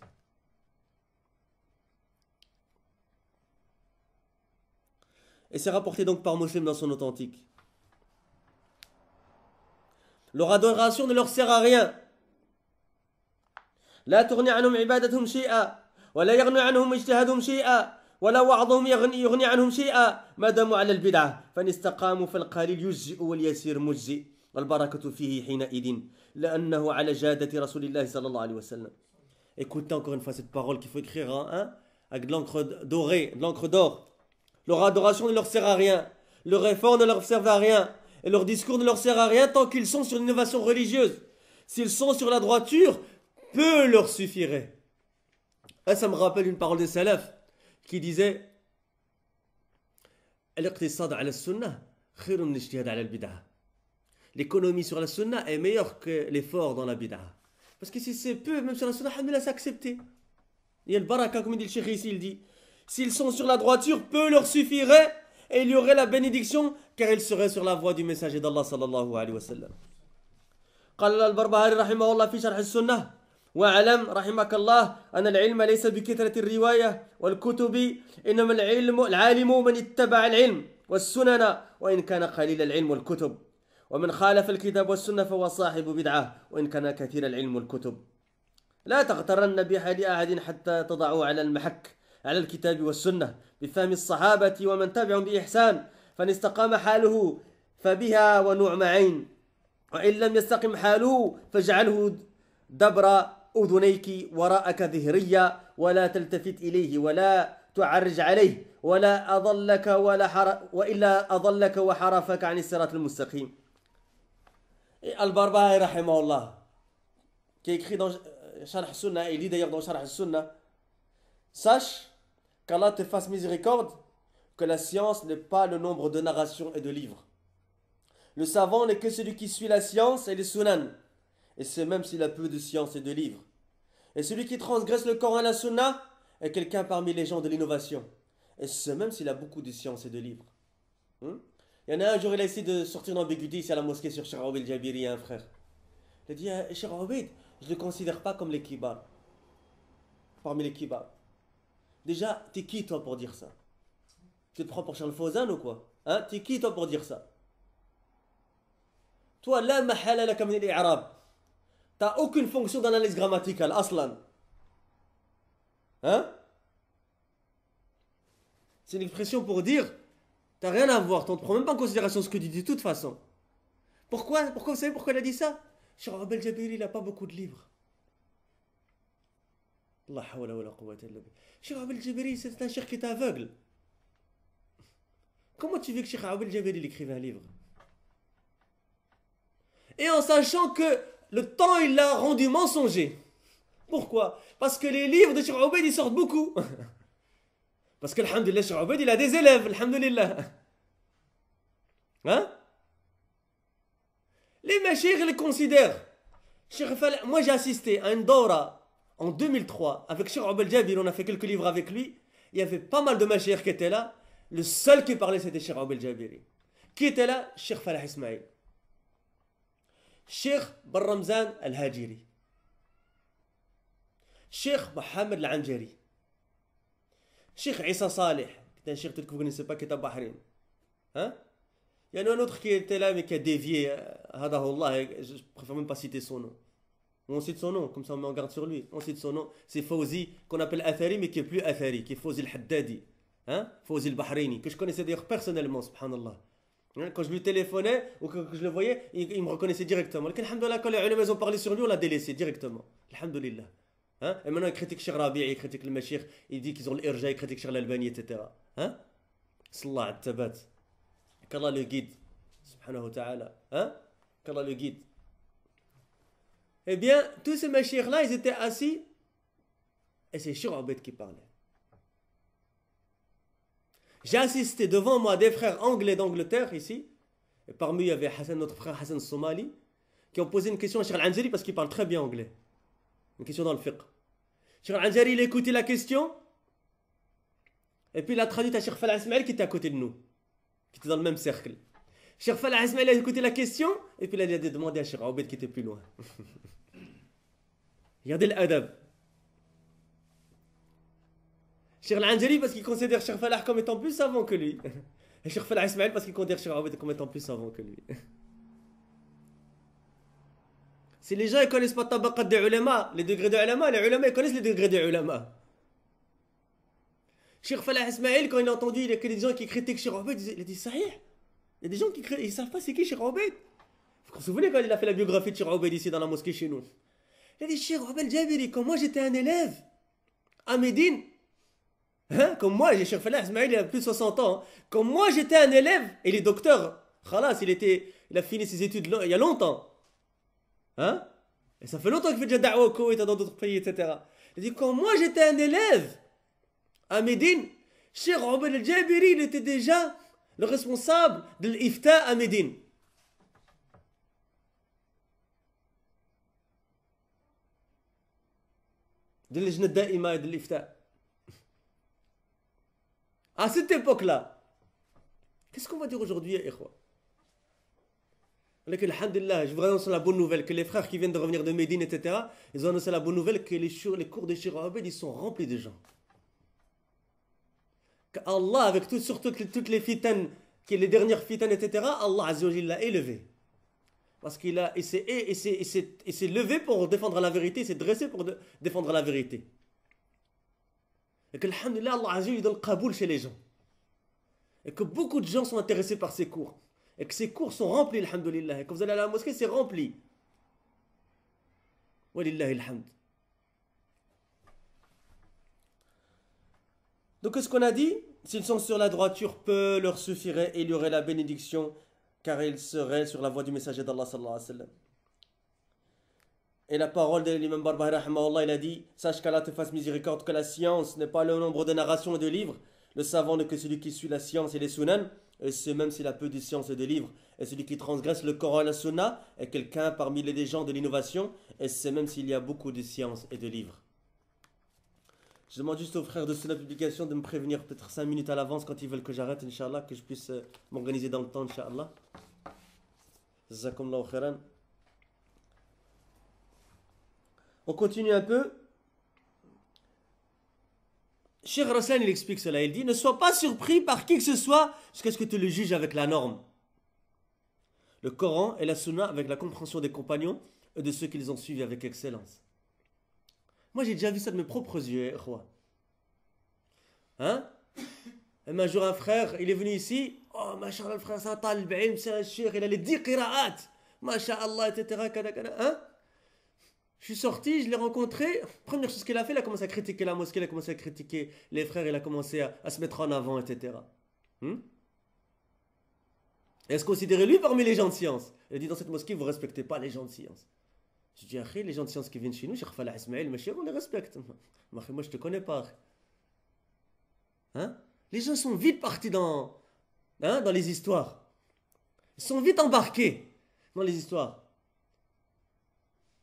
Et c'est rapporté donc par Muslim dans son authentique. Leur adoration ne leur sert à rien. لا تغني عنهم عبادتهم شيئا ولا يغني عنهم اجتهادهم شيئا ولا وعظهم يغني عنهم شيئا ما داموا على البدعة فإن استقاموا فالقليل يجزئ واليسير مجزئ والبركة فيه حينئذ لأنه على جادة رسول الله صلى الله عليه وسلم. Écoutez encore une fois cette parole qu'il faut écrire avec de l'encre dorée, de l'encre d'or. Leur adoration ne leur sert à rien, leur effort ne leur sert à rien, et leur discours ne leur sert à rien tant qu'ils sont sur l'innovation religieuse. S'ils sont sur la droiture, peu leur suffirait. Et ça me rappelle une parole des salafs qui disait Al-iqtisad ala sunnah khayrun min ijtihad ala al-bid'ah. L'économie sur la sunna est meilleure que l'effort dans la bid'ah. Parce que si c'est peu, même sur la sunna, alhamdoulilah, c'est accepté. Il y a le baraka, comme dit le cheikh ici, il dit s'ils sont sur la droiture, peu leur suffirait et il y aurait la bénédiction car ils seraient sur la voie du messager d'Allah sallallahu alayhi wa sallam. قال البربهاري رحمه الله في شرح السنة واعلم رحمك الله أن العلم ليس بكثرة الرواية والكتب إنما العالم من اتبع العلم والسنن وإن كان قليل العلم والكتب ومن خالف الكتاب والسنة فهو صاحب بدعة وإن كان كثير العلم والكتب لا تغترن بأحد أحد حتى تضعوا على المحك على الكتاب والسنة بفهم الصحابة ومن تبعهم بإحسان فإن استقام حاله فبها ونعم عين وإن لم يستقم حاله فاجعله دبر أذنيك وراءك ظهريا ولا تلتفت إليه ولا تعرج عليه ولا أضلك وإلا أضلك وحرفك عن الصراط المستقيم. Al-Barbahari rahimahullah, qui a écrit dans Sharh Sunnah, et il dit d'ailleurs dans Sharh Sunnah, sache qu'Allah te fasse miséricorde, que la science n'est pas le nombre de narrations et de livres. Le savant n'est que celui qui suit la science et les sunan, et c'est même s'il a peu de science et de livres. Et celui qui transgresse le Coran et la Sunna est quelqu'un parmi les gens de l'innovation, et c'est même s'il a beaucoup de science et de livres. Il y en a un jour, il a essayé de sortir une ambiguïté ici à la mosquée sur Cheikh Obeid Jabiri, un frère. Il a dit, Cheikh Obeid, je ne le considère pas comme les kibars. Parmi les kibars. Déjà, t'es qui toi pour dire ça? Tu te prends pour Charles Fawzan ou quoi? Hein? T'es qui toi pour dire ça? Toi, la mahala laka min al-i'rab. T'as aucune fonction d'analyse grammaticale, aslan. Hein? C'est une expression pour dire t'as rien à voir, tu ne prends même pas en considération ce que tu dis de toute façon. Pourquoi vous savez pourquoi il a dit ça? Cheikh Obeid Jabiri, il n'a pas beaucoup de livres. Allah hawla wa la quwwata illa billah. Cheikh Obeid Jabiri, c'est un cheikh qui est aveugle. Comment tu veux que Cheikh Obeid Jabiri écrive un livre? Et en sachant que le temps, il l'a rendu mensonger. Pourquoi? Parce que les livres de Cheikh Obeid, ils sortent beaucoup. Parce que, alhamdulillah, Cheikh Obeid, il a des élèves, alhamdulillah. Hein? Les mashayikh les considèrent. Moi, j'ai assisté à une dawra en 2003 avec Cheikh Obeid Jabiri, on a fait quelques livres avec lui. Il y avait pas mal de mashayikh qui étaient là. Le seul qui parlait, c'était Cheikh Aoub el-Jabiri. Qui était là? Cheikh Falah Ismail. Cheikh Ben Ramzan al-Hajiri. Cheikh Mohamed al-Anjari. Cheikh Issa Saleh. C'est un cheikh que vous ne connaissez pas qui est à Bahreïn. Hein? Il y en a un autre qui était là mais qui a dévié. Je préfère même pas citer son nom. On cite son nom, comme ça on met en garde sur lui. On cite son nom. C'est Fawzi, qu'on appelle Athari, mais qui est plus Athari, qui est Fawzi al-Haddadi. Hein? Fawzi al-Bahreini, que je connaissais d'ailleurs personnellement, subhanallah. Hein? Quand je lui téléphonais ou que je le voyais, il me reconnaissait directement. Alhamdulillah, quand les ulama ont parlé sur lui, on l'a délaissé directement. Alhamdulillah. Hein? Et maintenant il critique Cheikh Rabi'i, il critique le Mashir, il dit qu'ils ont l'Irja, il critique Cheikh l'Albani, etc. Hein? Sallah al-Tabat. Qu'Allah le guide. Subhanahu wa ta'ala. Hein? Qu'Allah le guide. Eh bien, tous ces Mashirs-là, ils étaient assis et c'est Cheikh Aoubed qui parlait. J'ai assisté devant moi des frères anglais d'Angleterre ici, et parmi eux il y avait Hassan, notre frère Hassan Somali, qui ont posé une question à Cheikh Al-Anjari parce qu'il parle très bien anglais. Une question dans le fiqh. Cheikh Al-Anjari, il a écouté la question, et puis il a traduit à Cheikh Falah Ismail qui était à côté de nous, qui était dans le même cercle. Cheikh Falah Ismail a écouté la question, et puis il a demandé à Cheikh Aoubed qui était plus loin. Regardez l'adab. Cheikh Al-Anjari parce qu'il considère Cheikh Falah comme étant plus savant que lui. Et Cheikh Falah Ismail parce qu'il considère Cheikh Aoubed comme étant plus savant que lui. Si les gens ne connaissent pas tabaqat des ulama, les degrés des ulama, les ulama ils connaissent les degrés des ulama. Cheikh Falah Ismail, quand il a entendu il y a que des gens qui critiquent Cheikh Aoubed, il a dit Sahih. Il y a des gens qui ne savent pas c'est qui Cheikh Aoubed. Vous vous souvenez quand il a fait la biographie de Cheikh Aoubed ici dans la mosquée chez nous? Il a dit Cheikh Aoubed el-Jabiri, quand moi j'étais un élève à Médine, hein, comme moi, j'ai Cheikh Falah Ismail, il a plus de 60 ans, hein, quand moi j'étais un élève, et il est docteur, khalas, il a fini ses études il y a longtemps, hein, et ça fait longtemps qu'il fait déjà da'wa au Koweït, dans d'autres pays, etc. Il dit quand moi j'étais un élève à Médine, Cheikh Aoubed el-Jabiri, il était déjà le responsable de l'ifta à Médine. De l'Ijna Da'ima et de l'Ifta. À cette époque-là, qu'est-ce qu'on va dire aujourd'hui, Ikhwa? Alhamdulillah, je vous annonce la bonne nouvelle que les frères qui viennent de revenir de Médine, etc., ils ont annoncé la bonne nouvelle que les cours de Cheikh Aoubed, ils sont remplis de gens. qu'Allah, avec surtout toutes les fitanes, les dernières fitanes, etc., Allah Azza wa Jalla l'a élevé. Parce qu'il s'est levé pour défendre la vérité, il s'est dressé pour défendre la vérité. Et que, alhamdulillah, Allah Azza wa Jalla donne le qaboul chez les gens. Et que beaucoup de gens sont intéressés par ces cours. Et que ces cours sont remplis, alhamdulillah. Et quand vous allez à la mosquée, c'est rempli. Walillahi alhamd. Donc, ce qu'on a dit, s'ils sont sur la droiture, peu leur suffirait et il y aurait la bénédiction, car ils seraient sur la voie du messager d'Allah sallallahu alayhi wa sallam. Et la parole de l'imam Barbahari rahimahullah, il a dit: sache qu'Allah te fasse miséricorde, que la science n'est pas le nombre de narrations et de livres. Le savant n'est que celui qui suit la science et les sunan, et c'est même s'il a peu de science et de livres. Et celui qui transgresse le Coran et la sunna est quelqu'un parmi les gens de l'innovation, et c'est même s'il y a beaucoup de science et de livres. Je demande juste aux frères de Sunna Publication de me prévenir peut-être 5 minutes à l'avance quand ils veulent que j'arrête, Inch'Allah, que je puisse m'organiser dans le temps, Inch'Allah. Jazakumullahu khairan. On continue un peu. Cheikh Raslan, il explique cela. Il dit: ne sois pas surpris par qui que ce soit jusqu'à ce que tu le juges avec la norme. Le Coran et la Sunna avec la compréhension des compagnons et de ceux qui les ont suivis avec excellence. Moi, j'ai déjà vu ça de mes propres yeux, hein? Et un jour, un frère, il est venu ici. Oh, mashallah, le frère Satal, c'est un cheikh, il a les 10 qira'at. Mashallah, etc. Hein? Je suis sorti, je l'ai rencontré. Première chose qu'il a fait, il a commencé à critiquer la mosquée, il a commencé à critiquer les frères, il a commencé à se mettre en avant, etc. Est-ce considérez lui parmi les gens de science? Il a dit: dans cette mosquée, vous ne respectez pas les gens de science. Je dis: Akhi, les gens de science qui viennent chez nous, Cheikh Falah Ismail, on les respecte. Moi, je ne te connais pas. Hein? Les gens sont vite partis dans les histoires. Ils sont vite embarqués dans les histoires.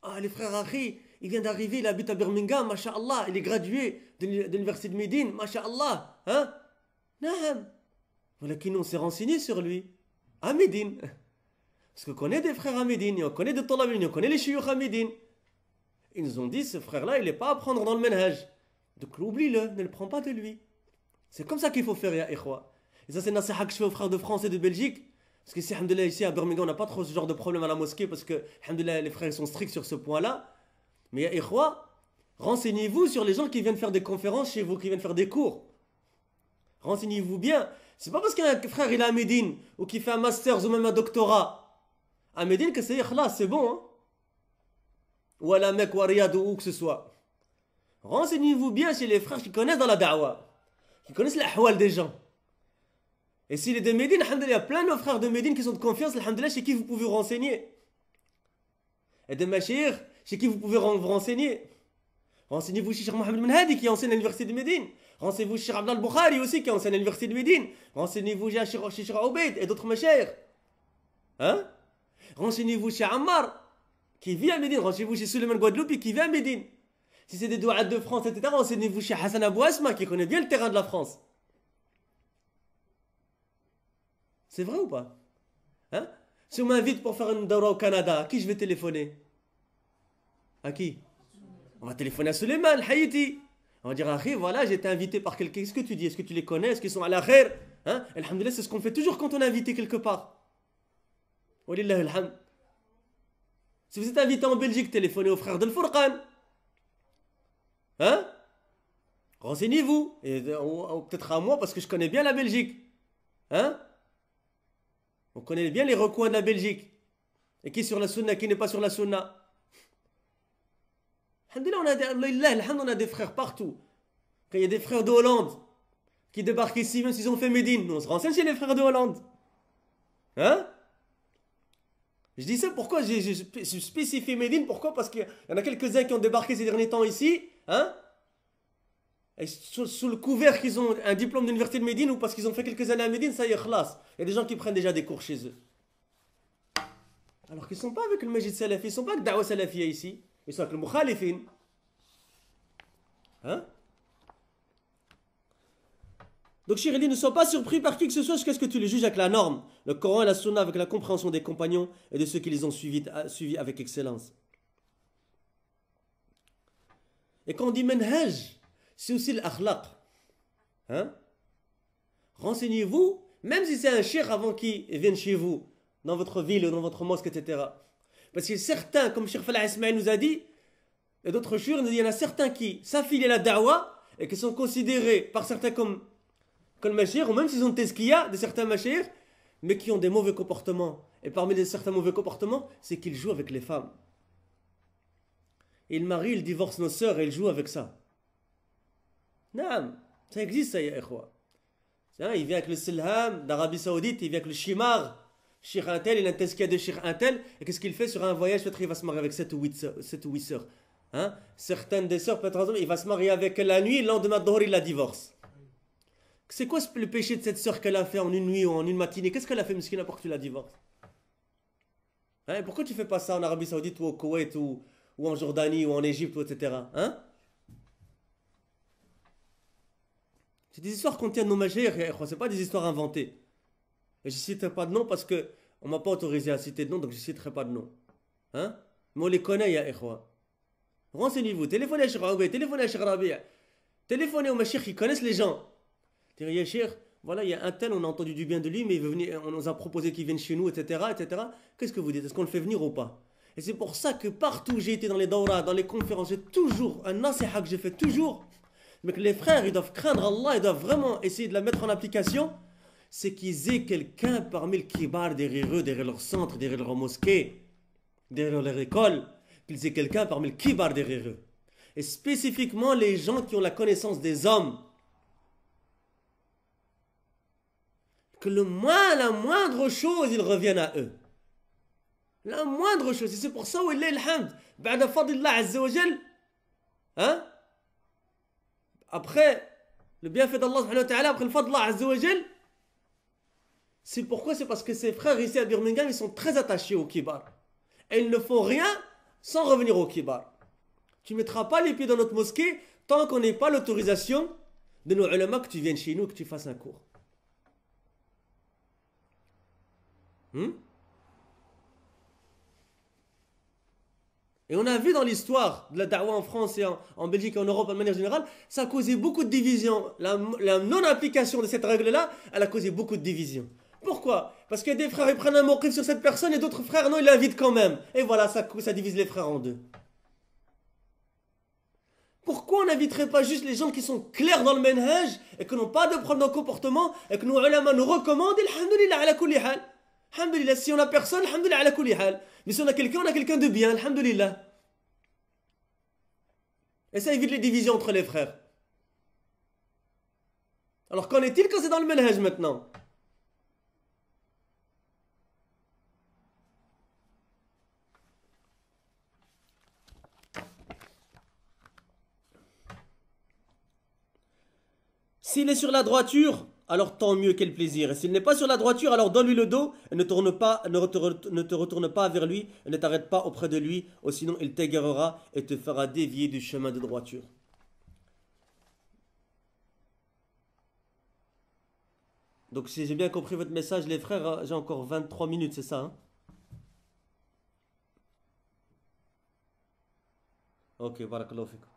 Ah, les frères Akhi, il vient d'arriver, il habite à Birmingham, masha'Allah, il est gradué de l'université de Médine, masha'Allah. Hein? Naam. On s'est renseigné sur lui. À Médine. Parce qu'on connaît des frères à Médine, on connaît des Talabin, on connaît les chioukh à Médine. Ils nous ont dit, ce frère-là, il n'est pas à prendre dans le manhaj. Donc oublie-le, ne le prends pas de lui. C'est comme ça qu'il faut faire, ya ikhwa. Et ça, c'est une nasiha que je fais aux frères de France et de Belgique. Parce que si, alhamdoulilah, ici à Birmingham, on n'a pas trop ce genre de problème à la mosquée, parce que, alhamdoulilah, les frères sont stricts sur ce point-là. Mais ya ikhwa, renseignez-vous sur les gens qui viennent faire des conférences chez vous, qui viennent faire des cours. Renseignez-vous bien. C'est pas parce qu'un frère il est à Médine, ou qu'il fait un master ou même un doctorat à Médine que c'est ikhlas, c'est bon. Hein? Ou à la Mecque ou à Riyad ou où que ce soit. Renseignez-vous bien chez les frères qui connaissent dans la da'wa, qui connaissent l'ahwal des gens. Et s'il est de Médine, alhamdoulilah, il y a plein de nos frères de Médine qui sont de confiance, alhamdoulilah, chez qui vous pouvez vous renseigner. Et de Machir, chez qui vous pouvez vous renseigner. Renseignez-vous chez Cheikh Mohamed Menhadi qui enseigne à l'université de Médine. Renseignez-vous chez Cheikh Abdel Bukhari aussi qui enseigne à l'université de Médine. Renseignez-vous chez Cheikh Obeid et d'autres Machir. Hein? Renseignez-vous chez Ammar qui vit à Médine. Renseignez-vous chez Suleiman Guadeloupe qui vit à Médine. Si c'est des douats de France, etc., renseignez-vous chez Hassan Abou Asma qui connaît bien le terrain de la France. C'est vrai ou pas? Hein? Si on m'invite pour faire une daura au Canada, à qui je vais téléphoner? À qui? On va téléphoner à Suleiman, Haïti. On va dire, ah, voilà, j'ai été invité par quelqu'un. Qu'est-ce que tu dis? Est-ce que tu les connais? Est-ce qu'ils sont à la khair? Hein? Alhamdulillah, c'est ce qu'on fait toujours quand on est invité quelque part. Walillah alhamd. Si vous êtes invité en Belgique, téléphonez aux frères de Furqan. Hein? Renseignez-vous. Et peut-être à moi, parce que je connais bien la Belgique. Hein? On connaît bien les recoins de la Belgique. Et qui est sur la sunna, qui n'est pas sur la sunna. Alhamdulillah, on a des frères partout. Quand il y a des frères de Hollande qui débarquent ici, même s'ils ont fait Médine, nous on se renseigne chez les frères de Hollande. Hein? Je dis ça pourquoi j'ai spécifié Médine. Pourquoi? Parce qu'il y en a quelques-uns qui ont débarqué ces derniers temps ici. Hein? Et sous le couvert qu'ils ont un diplôme d'université de Médine ou parce qu'ils ont fait quelques années à Médine, ça y est, khlas. Il y a des gens qui prennent déjà des cours chez eux. Alors qu'ils ne sont pas avec le Majid Salafi, ils ne sont pas avec Da'wa Salafiyya ici. Ils sont avec le Mukhalifin. Hein? Donc, Chirili, ne sois pas surpris par qui que ce soit jusqu'à ce que tu les juges avec la norme, le Coran et la Sunna, avec la compréhension des compagnons et de ceux qui les ont suivis avec excellence. Et quand on dit manhaj, c'est aussi l'akhlaq. Hein? Renseignez-vous, même si c'est un cheikh avant qu'il vienne chez vous, dans votre ville ou dans votre mosquée, etc. Parce que certains, comme Cheikh Falah Ismail nous a dit, et d'autres chouïrs, il y en a certains qui s'affilient à la da'wa et qui sont considérés par certains comme machir, ou même s'ils ont tezkiya de certains machir, mais qui ont des mauvais comportements. Et parmi certains mauvais comportements, c'est qu'ils jouent avec les femmes. Ils marient, ils divorcent nos sœurs et ils jouent avec ça. Non, ça existe ça, ya ikhwa. Il vient avec le Silham d'Arabie Saoudite, il vient avec le Shimar. Cheikh Intel, il a un tezkiya de Cheikh Intel, et qu'est-ce qu'il fait sur un voyage? Peut-être il va se marier avec 7 ou 8 sœurs. Hein? Certaines des sœurs, peut-être il va se marier avec elle la nuit, le lendemain de Dhuhr, il la divorce. C'est quoi le péché de cette sœur qu'elle a fait en une nuit ou en une matinée? Qu'est-ce qu'elle a fait, Miskina, pour que tu la divorces? Hein? Pourquoi tu fais pas ça en Arabie Saoudite ou au Koweït ou en Jordanie ou en Égypte, etc. Hein? C'est des histoires qu'on tient de nos majeurs, c'est pas des histoires inventées. Et je ne citerai pas de nom parce qu'on ne m'a pas autorisé à citer de nom, donc je ne citerai pas de nom. Hein? Mais on les connaît, ya ikhwa. Renseignez-vous, téléphonez à Cheikh Obeid, téléphonez à Cheikh Rabi', téléphonez aux machir qui connaissent les gens. Dites, ya Cheikh, voilà, il y a un tel, on a entendu du bien de lui, mais il veut venir, on nous a proposé qu'il vienne chez nous, etc. etc. Qu'est-ce que vous dites? Est-ce qu'on le fait venir ou pas? Et c'est pour ça que partout où j'ai été dans les dawras, dans les conférences, j'ai toujours, un nasiha que j'ai fait toujours, mais que les frères, ils doivent craindre Allah, ils doivent vraiment essayer de la mettre en application, c'est qu'ils aient quelqu'un parmi le kibar derrière eux, derrière leur centre, derrière leur mosquée, derrière leur école, qu'ils aient quelqu'un parmi le kibar derrière eux. Et spécifiquement les gens qui ont la connaissance des hommes. Que la moindre chose, ils reviennent à eux. La moindre chose. Et c'est pour ça où il est l'hamd. Ba'da fadillah azza wa jal. Hein? Après, le bienfait d'Allah subhanahu wa ta'ala, après le fadillah azza wa jal, c'est pourquoi? C'est parce que ses frères ici à Birmingham, ils sont très attachés au kibar. Et ils ne font rien sans revenir au kibar. Tu ne mettras pas les pieds dans notre mosquée tant qu'on n'ait pas l'autorisation de nos ulama que tu viennes chez nous, que tu fasses un cours. Hmm? Et on a vu dans l'histoire de la da'wa en France et en Belgique et en Europe de manière générale, ça a causé beaucoup de divisions. La non-application de cette règle-là, elle a causé beaucoup de divisions. Pourquoi? Parce que des frères ils prennent un mawqif sur cette personne et d'autres frères non, ils l'invitent quand même. Et voilà, ça divise les frères en deux. Pourquoi on n'inviterait pas juste les gens qui sont clairs dans le manhaj et qui n'ont pas de problème dans le comportement et que nos ulama nous recommandent, alhamdulillah ala kulli hal. Alhamdulillah, si on a personne, alhamdulillah ala kulli hal. Mais si on a quelqu'un de bien, alhamdulillah. Et ça évite les divisions entre les frères. Alors qu'en est-il quand c'est dans le manhaj maintenant? S'il est sur la droiture, alors tant mieux, quel plaisir. Et s'il n'est pas sur la droiture, alors donne-lui le dos et ne te retourne pas vers lui et ne t'arrête pas auprès de lui, ou sinon il t'égarera et te fera dévier du chemin de droiture. Donc si j'ai bien compris votre message, les frères, j'ai encore 23 minutes, c'est ça, hein? Ok, barakallahu fikum.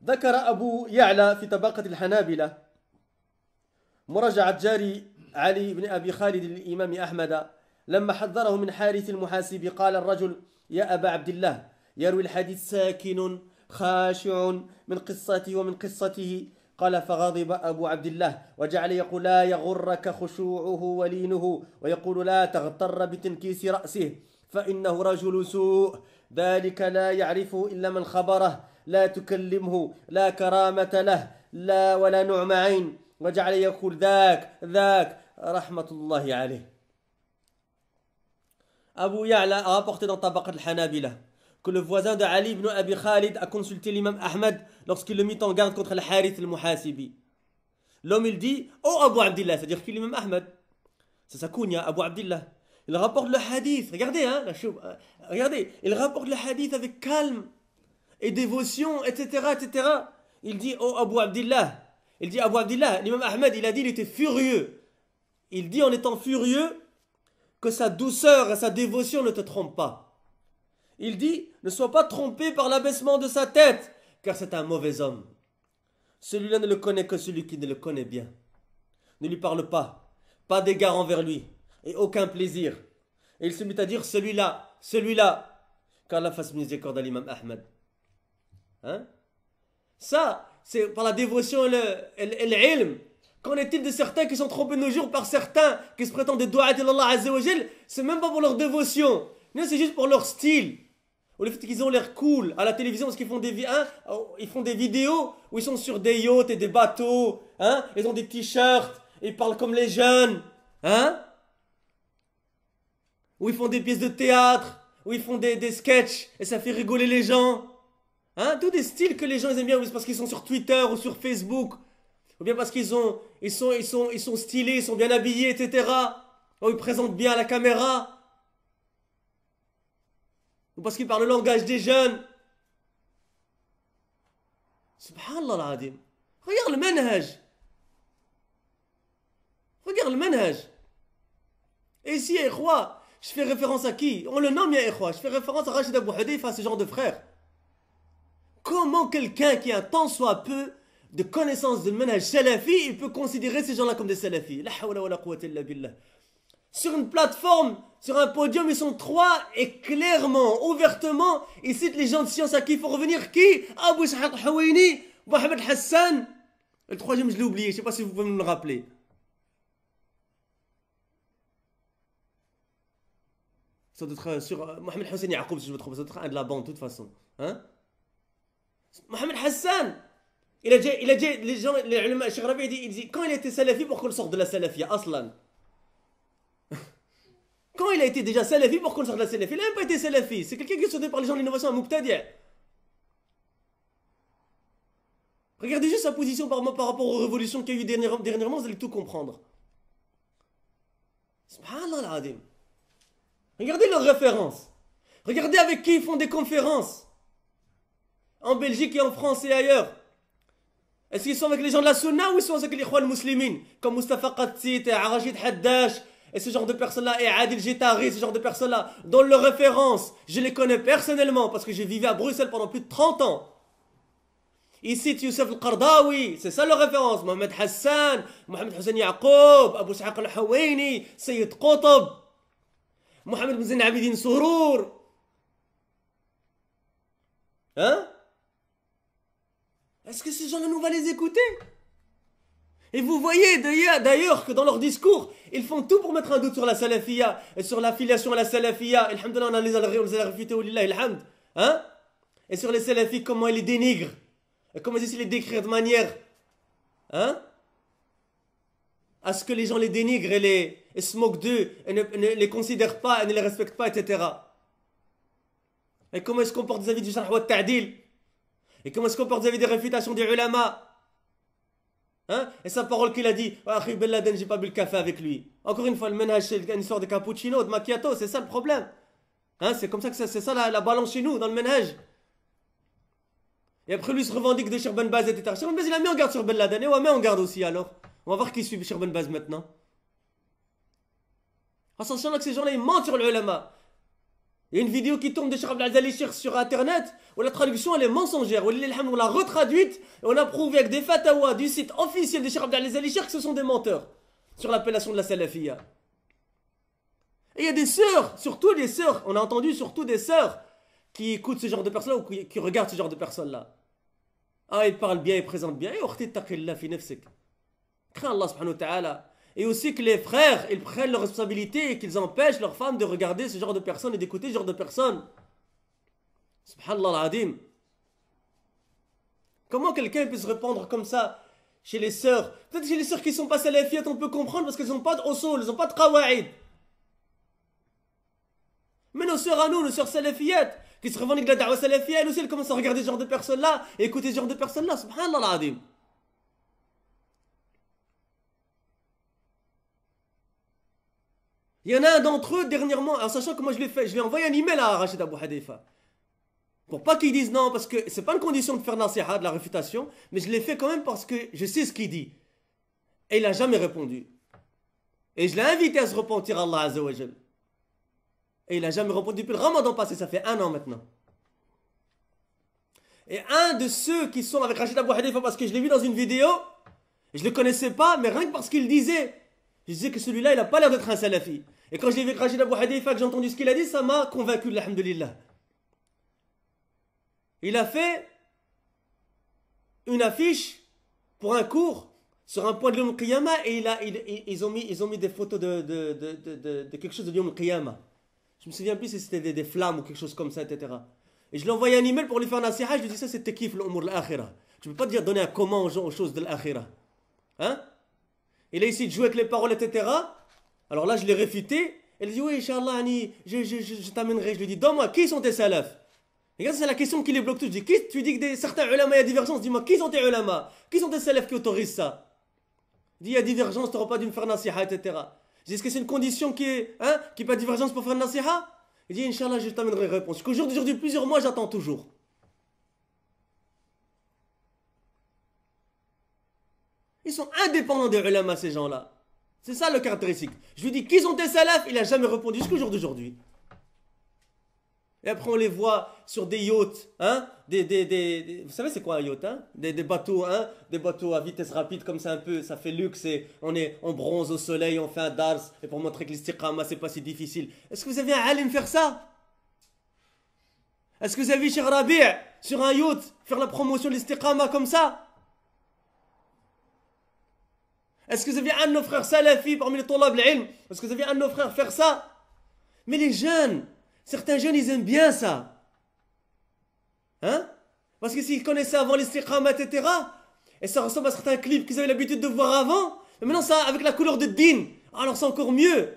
ذكر أبو يعلى في طبقة الحنابلة مراجعة جاري علي بن أبي خالد للإمام أحمد لما حذره من حارث المحاسب قال الرجل يا أبا عبد الله يروي الحديث ساكن خاشع من قصته ومن قصته قال فغضب أبو عبد الله وجعل يقول لا يغرك خشوعه ولينه ويقول لا تغتر بتنكيس رأسه فإنه رجل سوء ذلك لا يعرفه إلا من خبره لا تكلمه لا كرامة له لا ولا نعم عين وجعل يقول ذاك رحمة الله عليه. Abu Ya'la a rapporté dans Tabaqat al-Hanabila que le voisin de Ali ibn Abi Khalid a consulté l'imam Ahmed lorsqu'il le mit en garde contre le Harith al-Muhasibi. L'homme il dit oh Abu Abdillah, c'est-à-dire qu'il est l'imam Ahmed. C'est sa kunya, Abu Abdillah. Il rapporte le hadith, regardez, hein, regardez, il rapporte le hadith avec calme et dévotion, etc., etc. Il dit oh Abu Abdillah. Il dit Abu Abdillah, l'imam Ahmed, il a dit, il était furieux. Il dit en étant furieux que sa douceur et sa dévotion ne te trompent pas. Il dit, ne sois pas trompé par l'abaissement de sa tête, car c'est un mauvais homme. Celui-là ne le connaît que celui qui ne le connaît bien. Ne lui parle pas d'égard envers lui, et aucun plaisir. Et il se mit à dire, celui-là, qu'Allah fasse miséricorde à l'imam Ahmed. Hein? Ça, c'est par la dévotion et l'ilm. Qu'en est-il de certains qui sont trompés de nos jours par certains qui se prétendent des du'at d'Allah Azza wa Jal? C'est même pas pour leur dévotion. Non, c'est juste pour leur style. Ou le fait qu'ils ont l'air cool à la télévision parce qu'ils font ils font des vidéos où ils sont sur des yachts et des bateaux. Hein? Ils ont des t-shirts. Ils parlent comme les jeunes. Hein? Où ils font des pièces de théâtre. Où ils font des sketchs. Et ça fait rigoler les gens. Hein? Tous des styles que les gens aiment bien parce qu'ils sont sur Twitter ou sur Facebook. Ou bien parce qu'ils sont stylés, ils sont bien habillés, etc. Ou ils présentent bien à la caméra. Ou parce qu'ils parlent le langage des jeunes. Subhanallah al-Adim. Regarde le manhaj. Regarde le manhaj. Et ici, Ikhwa, je fais référence à qui? On le nomme, ya Ikhwa. Je fais référence à Rachid Abu Hudayfa, à ce genre de frère. Comment quelqu'un qui a tant soit peu de connaissance de manhaj salafi, il peut considérer ces gens-là comme des salafis? La hawla wa la quwwata illa billah. Sur une plateforme, sur un podium, ils sont trois et clairement, ouvertement, ils citent les gens de science à qui il faut revenir. Qui? Abu Ishaq Hawayni, Mohamed Hassan. Le troisième, je l'ai oublié, je ne sais pas si vous pouvez me le rappeler. Ça doit être sur Mohamed Hussein Yaqoub, si je me trompe, ça doit être un de la bande, de toute façon. Hein? Mohamed Hassan, il a dit, les gens, les ulama, Cheikh Rabi, il dit, quand il était salafi, pourquoi il sort de la salafia, aslan? Quand il a été déjà salafi, pourquoi il sort de la salafia? Il n'a même pas été salafi, c'est quelqu'un qui est sauté par les gens de l'innovation à Mubtadi'. Regardez juste sa position par rapport aux révolutions qu'il y a eu dernièrement, vous allez tout comprendre. Subhanallah al-Adim. Regardez leurs références. Regardez avec qui ils font des conférences. En Belgique et en France et ailleurs. Est-ce qu'ils sont avec les gens de la Sunna ou ils sont avec les Ikhwan Muslimin? Comme Mustafa Qatsit, Rachid Haddash, Et ce genre de personnes-là, et Adil Jitari, ce genre de personnes-là, dont leurs références, je les connais personnellement parce que j'ai vécu à Bruxelles pendant plus de 30 ans. Ils citent Youssef Al-Qardawi, c'est ça leur référence. Mohamed Hassan, Mohamed Hussein Yaqoub, Abou Ishaq Al-Hawaini, Sayyid Qutb, Mohamed Mouzen Abidine Sourour. Hein? Est-ce que ces gens-là, nous va les écouter? Et vous voyez d'ailleurs que dans leur discours, ils font tout pour mettre un doute sur la salafia et sur l'affiliation à la salafia. Alhamdulillah, on les a réfutés, hein? Et sur les salafis, comment ils les dénigrent. Et comment ils essaient de les décrire de manière, hein? À ce que les gens les dénigrent et se moquent d'eux et ne les considèrent pas et ne les respectent pas, etc. Et comment ils se comportent vis-à-vis du Sharh wa Ta'dil. Et comment ils se comportent vis-à-vis des réfutations des ulama. Hein? Et sa parole qu'il a dit, Akhi Ben Laden, j'ai pas bu le café avec lui. Encore une fois, le ménage, c'est une histoire de cappuccino, de macchiato, c'est ça le problème. Hein? C'est comme ça que c'est ça la balance chez nous, dans le ménage. Et après lui il se revendique de Cheikh Ben Baz, etc. Cheikh Ben Baz il a mis en garde sur Ben Laden, et ouais, mais en garde aussi alors. On va voir qui suit Cheikh Ben Baz maintenant. Attention là que ces gens-là ils mentent sur l'ulama. Il y a une vidéo qui tourne de Cheikh Abdel Ali Cheikh sur internet où la traduction elle est mensongère. On l'a retraduite et on a prouvé avec des fatawas du site officiel de Cheikh Abdel Ali Cheikh que ce sont des menteurs sur l'appellation de la salafia. Et il y a des sœurs, surtout des sœurs, on a entendu surtout des sœurs qui écoutent ce genre de personnes ou qui regardent ce genre de personnes-là. Ah, ils parlent bien, ils présentent bien. Et crains Allah subhanahu wa ta'ala. Et aussi que les frères, ils prennent leurs responsabilités et qu'ils empêchent leurs femmes de regarder ce genre de personnes et d'écouter ce genre de personnes. Subhanallah al-Adim. Comment quelqu'un peut se répandre comme ça chez les sœurs? Peut-être chez les sœurs qui ne sont pas salafiyettes, on peut comprendre parce qu'elles n'ont pas de usul, elles n'ont pas de qawa'id. Mais nos sœurs à nous, nos sœurs salafiyettes, qui se revendiquent de la da'wa salafiyya, elles aussi, elles commencent à regarder ce genre de personnes-là et écouter ce genre de personnes-là. Subhanallah al-Adim. Il y en a un d'entre eux dernièrement, en sachant que moi je l'ai fait, je lui ai envoyé un email à Rachid Abou Hadifa. Pour pas qu'il dise non, parce que c'est pas une condition de faire nasiha, de la réfutation, mais je l'ai fait quand même parce que je sais ce qu'il dit. Et il n'a jamais répondu. Et je l'ai invité à se repentir à Allah Azza wa Jal. Et il n'a jamais répondu depuis le Ramadan passé, ça fait 1 an maintenant. Et un de ceux qui sont avec Rachid Abou Hadifa, parce que je l'ai vu dans une vidéo, je ne le connaissais pas, mais rien que parce qu'il disait, je disais que celui-là, il n'a pas l'air d'être un salafi. Et quand je l'ai vu avec Rachid Abou Hadifa, que j'ai entendu ce qu'il a dit, ça m'a convaincu, alhamdulillah. Il a fait une affiche pour un cours sur un point de Yom al-Qiyamah et ils ont mis des photos de quelque chose de Yom al-Qiyamah. Je me souviens plus si c'était des flammes ou quelque chose comme ça, etc. Et je lui ai envoyé un email pour lui faire un nasiha, je lui ai dit ça c'était kiff l'umur l'akhira. Tu ne peux pas dire donner un comment aux choses de l'akhira. Hein? Il a essayé de jouer avec les paroles, etc. Alors là je l'ai réfuté. Elle dit oui, Inch'Allah, je t'amènerai. Je lui ai dit donne-moi, qui sont tes salafs? Regarde, c'est la question qui les bloque tous. Je dis, tu dis que certains ulama, il y a divergence. Dis-moi, qui sont tes ulama? Qui sont tes salafs qui autorisent ça? Il dit, il y a divergence, tu n'auras pas dû me faire nasiha, etc. Je dis, est-ce que c'est une condition qui est pas divergence pour faire nasiha? Il dit, Inch'Allah, je t'amènerai réponse. Jusqu'au jour d'aujourd'hui, plusieurs mois, j'attends toujours. Ils sont indépendants des ulama, ces gens-là. C'est ça le caractéristique. Je lui dis, qui sont tes salafs? Il n'a jamais répondu jusqu'au jour d'aujourd'hui. Et après on les voit sur des yachts, hein, vous savez c'est quoi un yacht, hein, des bateaux, hein, des bateaux à vitesse rapide comme ça un peu, ça fait luxe et on bronze au soleil, on fait un dars et pour montrer que l'istiqama c'est pas si difficile. Est-ce que vous avez un alim faire ça? Est-ce que vous avez vu Cheikh Rabi' sur un yacht faire la promotion de l'istiqama comme ça? Est-ce que vous avez un de nos frères salafis parmi les tollab l'ilm? Est-ce que vous avez un de nos frères faire ça? Mais les jeunes, certains jeunes, ils aiment bien ça. Hein? Parce que s'ils connaissaient avant l'istiqama, etc., et ça ressemble à certains clips qu'ils avaient l'habitude de voir avant, mais maintenant, ça, avec la couleur de din, alors c'est encore mieux.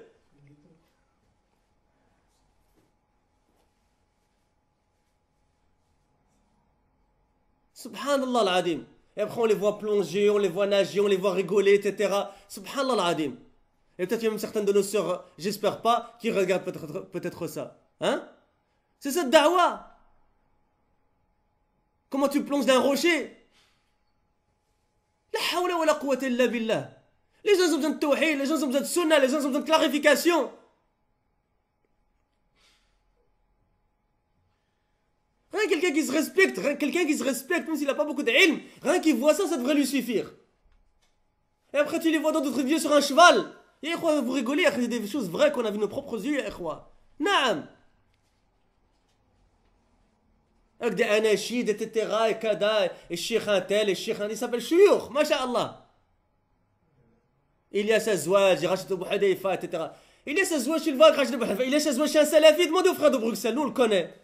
Subhanallah al-Adim. Et après, on les voit plonger, on les voit nager, on les voit rigoler, etc. Subhanallah al-Adim. Et peut-être il y a même certaines de nos sœurs, j'espère pas, qui regardent peut-être ça. Hein? C'est ça da'wa. Comment tu plonges d'un rocher? La hawla wa la quwwata illa billah. Les gens ont besoin de tawhid, les gens ont besoin de sunnah, les gens ont besoin de clarification. Rien quelqu'un qui se respecte, même s'il n'a pas beaucoup d'ilm, rien qui voit ça, ça devrait lui suffire. Et après tu les vois dans d'autres vidéos sur un cheval. Et vous rigolez, c'est des choses vraies qu'on a vu nos propres yeux, Naam. Avec des anachid, etc. et kada, et cheikh un tel, et cheikh un, il s'appelle Shuyukh, masha'Allah. Il y a sa zouaj, il rachète Abu Hudayfa, etc. Il y a sa zouaj chez le vague, rachète Abu Hudayfa. Il y a sa zouaj chez un salafi, demandez au frère de Bruxelles, nous on le connaît.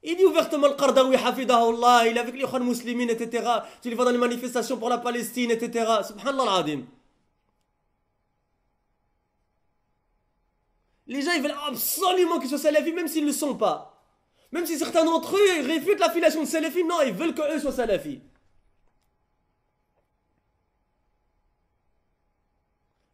Il dit ouvertement le Qardawi, hafidahullah, il est avec les Khan musulmans, etc. Tu les vois dans les manifestations pour la Palestine, etc. Subhanallah al-Adim. Les gens ils veulent absolument qu'ils soient salafis, même s'ils ne le sont pas. Même si certains d'entre eux ils réfutent l'affiliation de salafis, non, ils veulent qu'eux soient salafis.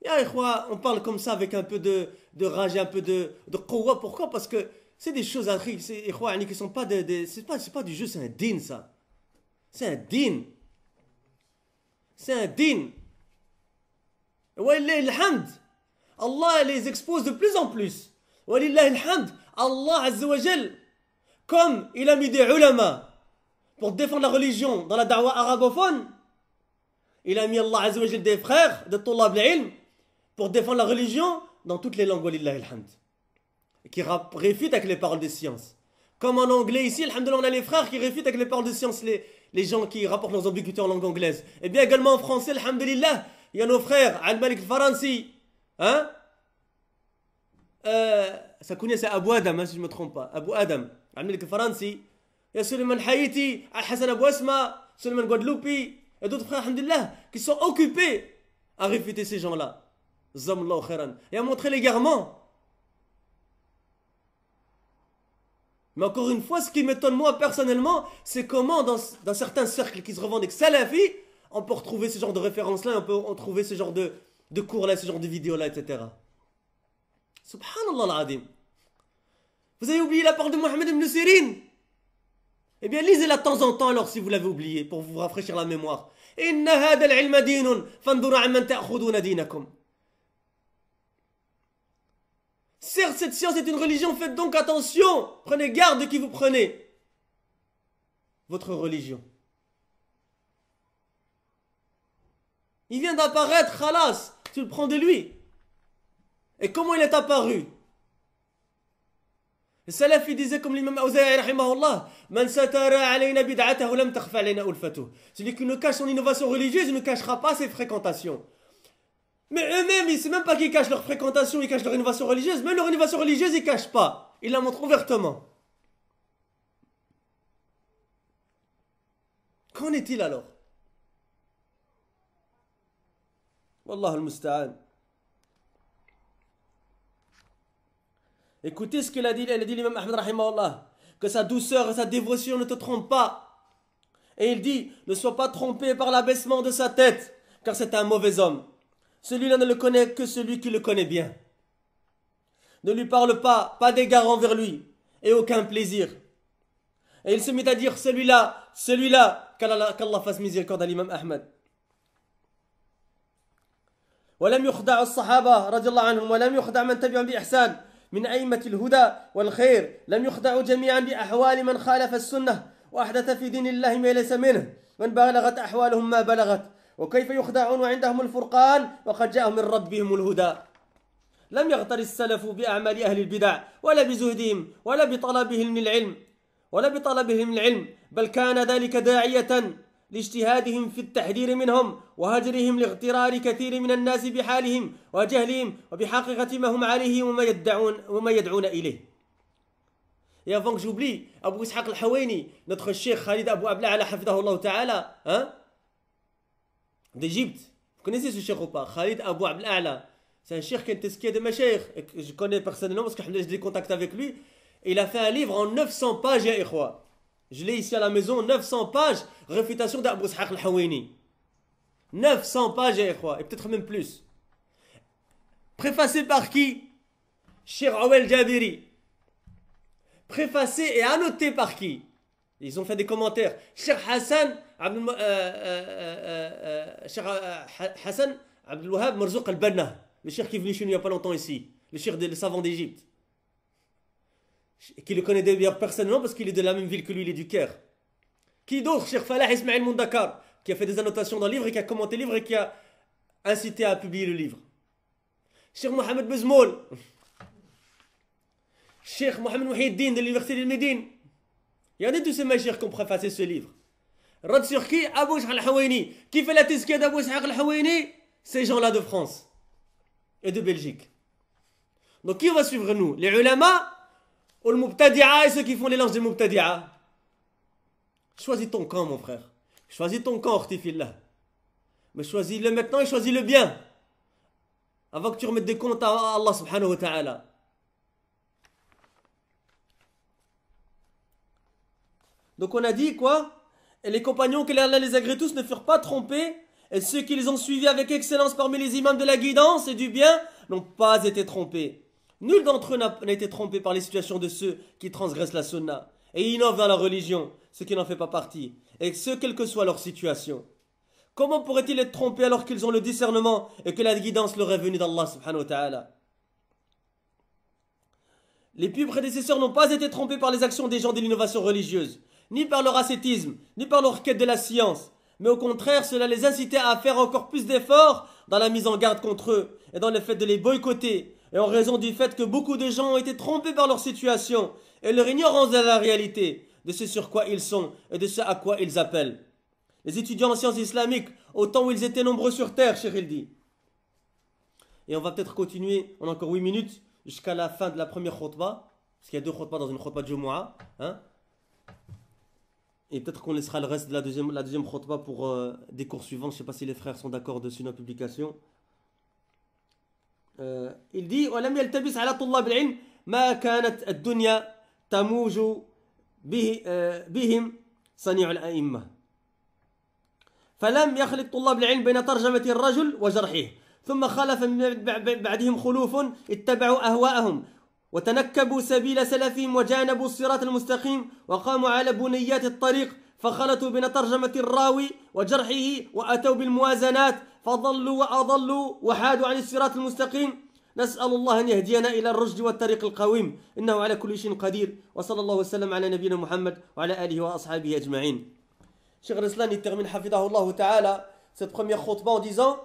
Ya ikhwa, on parle comme ça avec un peu de rage, un peu de qawwa. Pourquoi? Parce que c'est des choses qui sont pas c'est pas du jeu, c'est un din ça. C'est un din. C'est un din. Wallah alhamd. Allah les expose de plus en plus. Walillah alhamd. Allah Azza wa Jal, comme il a mis des ulama pour défendre la religion dans la da'wa arabophone, il a mis Allah Azza wa Jal des frères, de tullab al-ilm, pour défendre la religion dans toutes les langues, walillah alhamd, qui réfutent avec les paroles des sciences. Comme en anglais ici, alhamdoulilah, on a les frères qui réfutent avec les paroles de science les gens qui rapportent leurs ambiguïtés en langue anglaise. Et bien également en français, alhamdoulilah, il y a nos frères, Al-Malik al-Faransi, hein? Ça connaît, c'est Abu Adam, hein, si je ne me trompe pas. Abu Adam, Al-Malik al-Faransi. Il y a Suleiman Haïti, Al-Hassan Abu Asma, Suleiman Guadeloupi, et d'autres frères, alhamdoulilah, qui sont occupés à réfuter ces gens-là. Zamullahu khairan. Et à montrer l'égarement. Mais encore une fois, ce qui m'étonne moi personnellement, c'est comment dans certains cercles qui se revendiquent salafis, on peut retrouver ce genre de références-là, on peut retrouver ce genre de cours-là, ce genre de vidéos-là, etc. Subhanallah al-Adim. Vous avez oublié la parole de Mohammed ibn Sirin? Eh bien, lisez-la de temps en temps alors si vous l'avez oublié, pour vous rafraîchir la mémoire. Inna hada al-ilma dinun, fanduru amman ta'khuduna dinakum. Certes, cette science est une religion, faites donc attention. Prenez garde de qui vous prenez. Votre religion. Il vient d'apparaître, khalas, tu le prends de lui. Et comment il est apparu? Le salaf il disait comme l'imam Awza'i rahimahullah, Man satara alayna bid'atahu lam takhfa alayna ulfatuh. Celui qui ne cache son innovation religieuse, il ne cachera pas ses fréquentations. Mais eux-mêmes, ils ne savent même pas qu'ils cachent leur fréquentation, ils cachent leur innovation religieuse. Même leur innovation religieuse, ils ne cachent pas. Ils la montrent ouvertement. Qu'en est-il alors? Wallah al-musta'an. Écoutez ce qu'il a dit l'imam Ahmed rahimahullah, que sa douceur et sa dévotion ne te trompent pas. Et il dit, ne sois pas trompé par l'abaissement de sa tête, car c'est un mauvais homme. Celui-là ne le connaît que celui qui le connaît bien. Ne lui parle pas d'égard envers lui, et aucun plaisir. Et il se mit à dire, celui-là, qu'Allah fasse miséricorde à l'imam Ahmed. ولم يخدع الصحابة رضي الله عنهم ولم يخدع من تبعهم بإحسان من أئمة الهدى والخير لم يخدعوا جميعا بأحوال من خالف السنة وأحدث في دين الله ما ليس منه من بلغت أحوالهم ما بلغت وكيف يخدعون وعندهم الفرقان وقد جاءهم من ربهم الهدى لم يغتر السلف بأعمال أهل البدع ولا بزهدهم ولا بطلبهم العلم بل كان ذلك داعية لاجتهادهم في التحذير منهم وهجرهم لاغترار كثير من الناس بحالهم وجهلهم وبحقيقة ما هم عليه وما يدعون إليه. Et avant que j'oublie, Abu Ishaq al-Hawani, notre cheikh Khalid Abu Abla hafidahullah ta'ala, hein, d'Égypte. Vous connaissez ce cheikh ou pas? Khalid Abu Abla. C'est un cheikh qui est tesquier de ma cheikh. Je connais personnellement parce que j'ai des contacts avec lui. Et il a fait un livre en 900 pages, ya ikhwa. Je l'ai ici à la maison, 900 pages, réfutation d'Abu Ishaq al-Hawani. 900 pages, ya ikhwa, et peut-être même plus. Préfacé par qui? Cheikh Awel Jabiri. Préfacé et annoté par qui? Ils ont fait des commentaires. Cheikh Hassan Abdel Wahab Marzouk al-Banna, le cheikh qui est venu chez nous il n'y a pas longtemps ici, le cheikh des savants d'Égypte, qui le connaît d'ailleurs personnellement parce qu'il est de la même ville que lui, il est du Caire. Qui d'autre? Cheikh Falah Ismail Moundakar, qui a fait des annotations dans le livre et qui a commenté le livre et qui a incité à publier le livre. Cheikh Mohamed Bezmoul, Cheikh Mohamed Mouhiddin de l'université de Médine. Il y en a tous ces magirs qui ont préfacé ce livre. Rad sur qui? Abou Ishaq al-Hawaini. Qui fait la tezkiya d'Abou Ishaq al-Hawaini? Ces gens-là de France et de Belgique. Donc qui va suivre nous? Les ulama ou le mubtadi'a et ceux qui font l'élange des mubtadi'a? Choisis ton camp, mon frère. Choisis ton camp, Ortifillah. Mais choisis-le maintenant et choisis-le bien. Avant que tu remettes des comptes à Allah subhanahu wa ta'ala. Donc on a dit quoi? Et les compagnons, que Allah les agrée tous, ne furent pas trompés. Et ceux qui les ont suivis avec excellence parmi les imams de la guidance et du bien n'ont pas été trompés. Nul d'entre eux n'a été trompé par les situations de ceux qui transgressent la sunna et innovent dans la religion, ce qui n'en fait pas partie, et ce, quelle que soit leur situation. Comment pourraient-ils être trompés alors qu'ils ont le discernement et que la guidance leur est venue d'Allah subhanahu wa ta'ala? Les plus prédécesseurs n'ont pas été trompés par les actions des gens de l'innovation religieuse, ni par leur ascétisme, ni par leur quête de la science. Mais au contraire, cela les incitait à faire encore plus d'efforts dans la mise en garde contre eux et dans le fait de les boycotter, et en raison du fait que beaucoup de gens ont été trompés par leur situation et leur ignorance de la réalité, de ce sur quoi ils sont et de ce à quoi ils appellent. Les étudiants en sciences islamiques, au temps où ils étaient nombreux sur terre, Cheikh il dit. Et on va peut-être continuer, on a encore 8 minutes, jusqu'à la fin de la première khutbah, parce qu'il y a 2 khutbahs dans une khutbah de Jumu'ah, hein. Et peut-être qu'on laissera le reste de la deuxième khutbah pour des cours suivants. Je ne sais pas si les frères sont d'accord dessus nos publications. Il dit وَلَمْ يَلْتَبِسْ عَلَى طُلَّابِ الْعِلْمِ مَا كَانَتْ الدُّنْيا تَمُوجُ بهم صَنِيعُ الْأَئِمَّةِ فلم يخلط طلاب العلم بين ترجمة الرجل وجرحه ثم خلف من بعدهم خلوف اتبعوا أهواءهم وتنكبوا سبيل سلفهم وجانبوا الصراط المستقيم وقاموا على بنيات الطريق فخلطوا بين ترجمة الراوي وجرحه وأتوا بالموازنات فضلوا وأضلوا وحادوا عن الصراط المستقيم نسأل الله أن يهدينا إلى الرشد والطريق القويم إنه على كل شيء قدير وصلى الله وسلم على نبينا محمد وعلى آله وأصحابه أجمعين. Cheikh al-Islam, il termine hafidahullah ta'ala cette première khutbah en disant: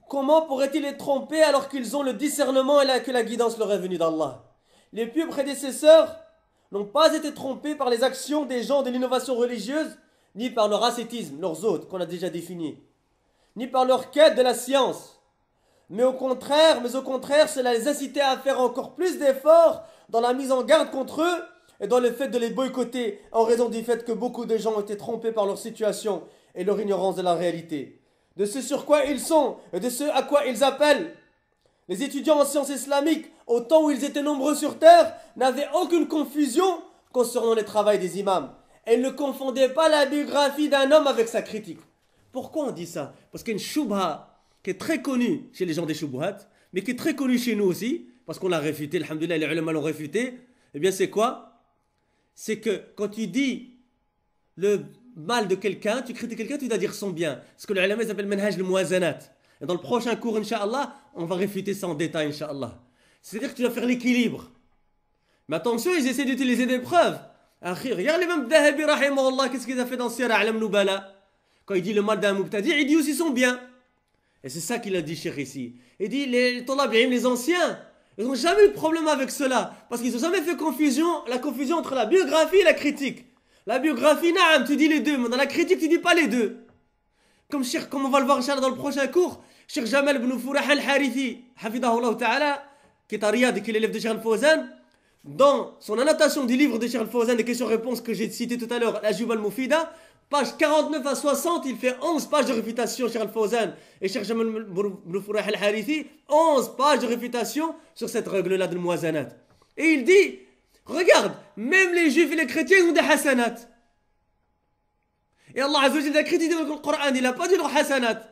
comment pourraient-ils être trompés alors qu'ils ont le discernement et que la guidance leur est venue d'Allah? Les pieux prédécesseurs n'ont pas été trompés par les actions des gens de l'innovation religieuse, ni par leur ascétisme, leurs autres qu'on a déjà définis, ni par leur quête de la science. Mais au contraire, cela les incitait à faire encore plus d'efforts dans la mise en garde contre eux et dans le fait de les boycotter en raison du fait que beaucoup de gens ont été trompés par leur situation et leur ignorance de la réalité, de ce sur quoi ils sont et de ce à quoi ils appellent. Les étudiants en sciences islamiques, au temps où ils étaient nombreux sur terre, n'avaient aucune confusion concernant le travail des imams. Et ils ne confondaient pas la biographie d'un homme avec sa critique. Pourquoi on dit ça? Parce qu'il y a une shubha qui est très connue chez les gens des shubhat, mais qui est très connue chez nous aussi, parce qu'on l'a réfuté, alhamdoulilah, les ulama l'ont réfuté. Eh bien c'est quoi? C'est que quand tu dis le mal de quelqu'un, tu critiques quelqu'un, tu dois dire son bien. Ce que les ulama appellent manhaj al-muwazanat. Et dans le prochain cours, Inch'Allah, on va réfuter ça en détail, Inch'Allah. C'est-à-dire que tu dois faire l'équilibre. Mais attention, ils essaient d'utiliser des preuves. Regarde l'imam Dahabi, rahimahullah, qu'est-ce qu'il a fait dans Sira A'lam Nubala? Quand il dit le mal d'un mubtadi, il dit aussi son bien. Et c'est ça qu'il a dit, Cheikh, ici. Il dit, les talab'im, les anciens, ils n'ont jamais eu de problème avec cela. Parce qu'ils n'ont jamais fait la confusion entre la biographie et la critique. La biographie, naam, tu dis les deux, mais dans la critique, tu dis pas les deux. Comme on va le voir Inch'Allah dans le prochain cours, Cheikh Jamal ibn Furah al-Harithi, hafidahullah ta'ala, qui est à Riyad et qui est l'élève de Cheikh al-Fawzan, dans son annotation du livre de Cheikh al-Fawzan, des questions-réponses que j'ai citées tout à l'heure, Al-Ajub al-Mufida, page 49 à 60, il fait 11 pages de réfutation, Cheikh al-Fawzan et Cheikh Jamal ibn Furah al-Harithi, 11 pages de réfutation sur cette règle-là de Muazanat. Et il dit, regarde, même les juifs et les chrétiens ils ont des hasanat. Et Allah Azza wa Jalla a critiqué dans le Coran, il n'a pas dit leur hasanat.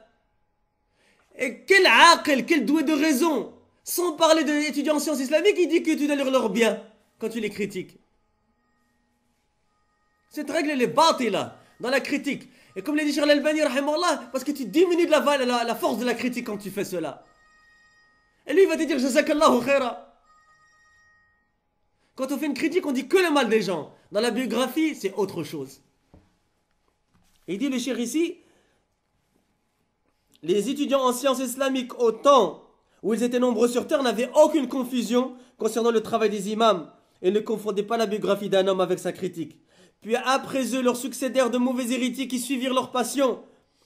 Et quel doué de raison, sans parler d'étudiants en sciences islamiques, il dit que tu dois lire leur bien. quand tu les critiques. Cette règle, elle est batila dans la critique. Et comme l'a dit Cheikh Al-Albani, parce que tu diminues la force de la critique quand tu fais cela. Et lui, il va te dire, Jazakallahu khaira. Quand on fait une critique, on dit que le mal des gens. Dans la biographie, c'est autre chose. Et il dit le cheikh ici, les étudiants en sciences islamiques au temps où ils étaient nombreux sur terre n'avaient aucune confusion concernant le travail des imams et ne confondaient pas la biographie d'un homme avec sa critique. Puis après eux, leur succédèrent de mauvais héritiers qui suivirent leur passion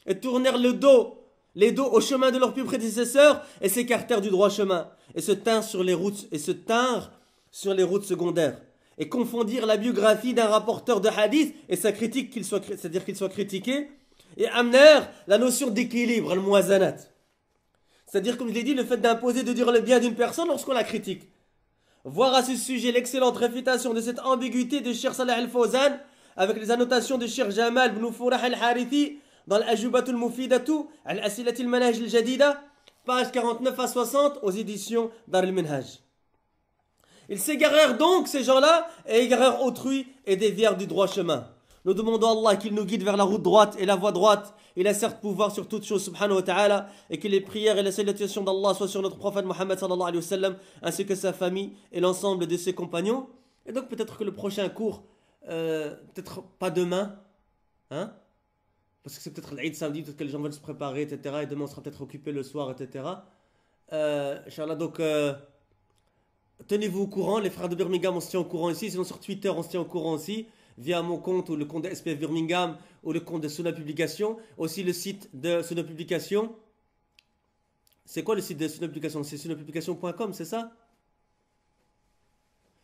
et tournèrent les dos au chemin de leurs plus prédécesseurs et s'écartèrent du droit chemin et se tinrent sur les routes secondaires et confondirent la biographie d'un rapporteur de hadith et sa critique, c'est-à-dire qu'il soit critiqué, et amenèrent la notion d'équilibre, al-muwazanat. C'est-à-dire, comme je l'ai dit, le fait d'imposer de dire le bien d'une personne lorsqu'on la critique. Voir à ce sujet l'excellente réfutation de cette ambiguïté de Cheikh Salah al-Fawzan avec les annotations de Cheikh Jamal ibn Furah al-Harithi dans l'Ajubatul Mufidatu al-Asilatil Manhaj al-Jadida, page 49 à 60 aux éditions Dar al-Minhaj. Ils s'égarèrent donc, ces gens-là, et égarèrent autrui et dévièrent du droit chemin. Nous demandons à Allah qu'il nous guide vers la route droite et la voie droite. Il a certes pouvoir sur toutes choses, subhanahu wa ta'ala, et que les prières et la salutation d'Allah soient sur notre prophète Mohammed sallallahu alayhi wa sallam, ainsi que sa famille et l'ensemble de ses compagnons. Et donc peut-être que le prochain cours, peut-être pas demain, hein, parce que c'est peut-être l'Aïd samedi, peut-être que les gens veulent se préparer, etc. Et demain on sera peut-être occupé le soir, etc. Inch'Allah, donc tenez-vous au courant, les frères de Birmingham, on se tient au courant ici, sinon sur Twitter on se tient au courant aussi, via mon compte ou le compte de SPF Birmingham ou le compte de Sunna Publication, aussi le site de Sunna Publication. C'est quoi le site de Sunna Publication? C'est sunnapublication.com, c'est ça?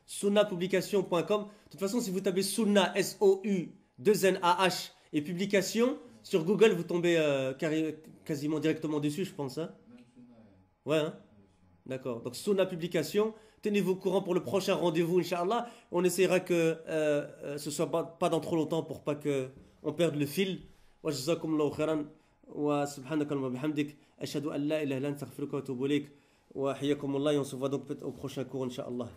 Sunnapublication.com. De toute façon, si vous tapez Sunna, S-O-U-2-N-A-H et Publication, sur Google, vous tombez quasiment directement dessus, je pense. Hein? Ouais, hein? D'accord. Donc, Sunna Publication. Tenez-vous au courant pour le prochain rendez-vous, Inch'Allah. On essaiera que ce soit pas dans trop longtemps pour pas qu'on perde le fil. Wa jazakumullahu khairan wa subhanakallahumma bihamdik ashhadu an la ilaha illa anta astaghfiruka wa atubu ilaik wa hayyakumullah, et on se voit donc au prochain cours, Inch'Allah.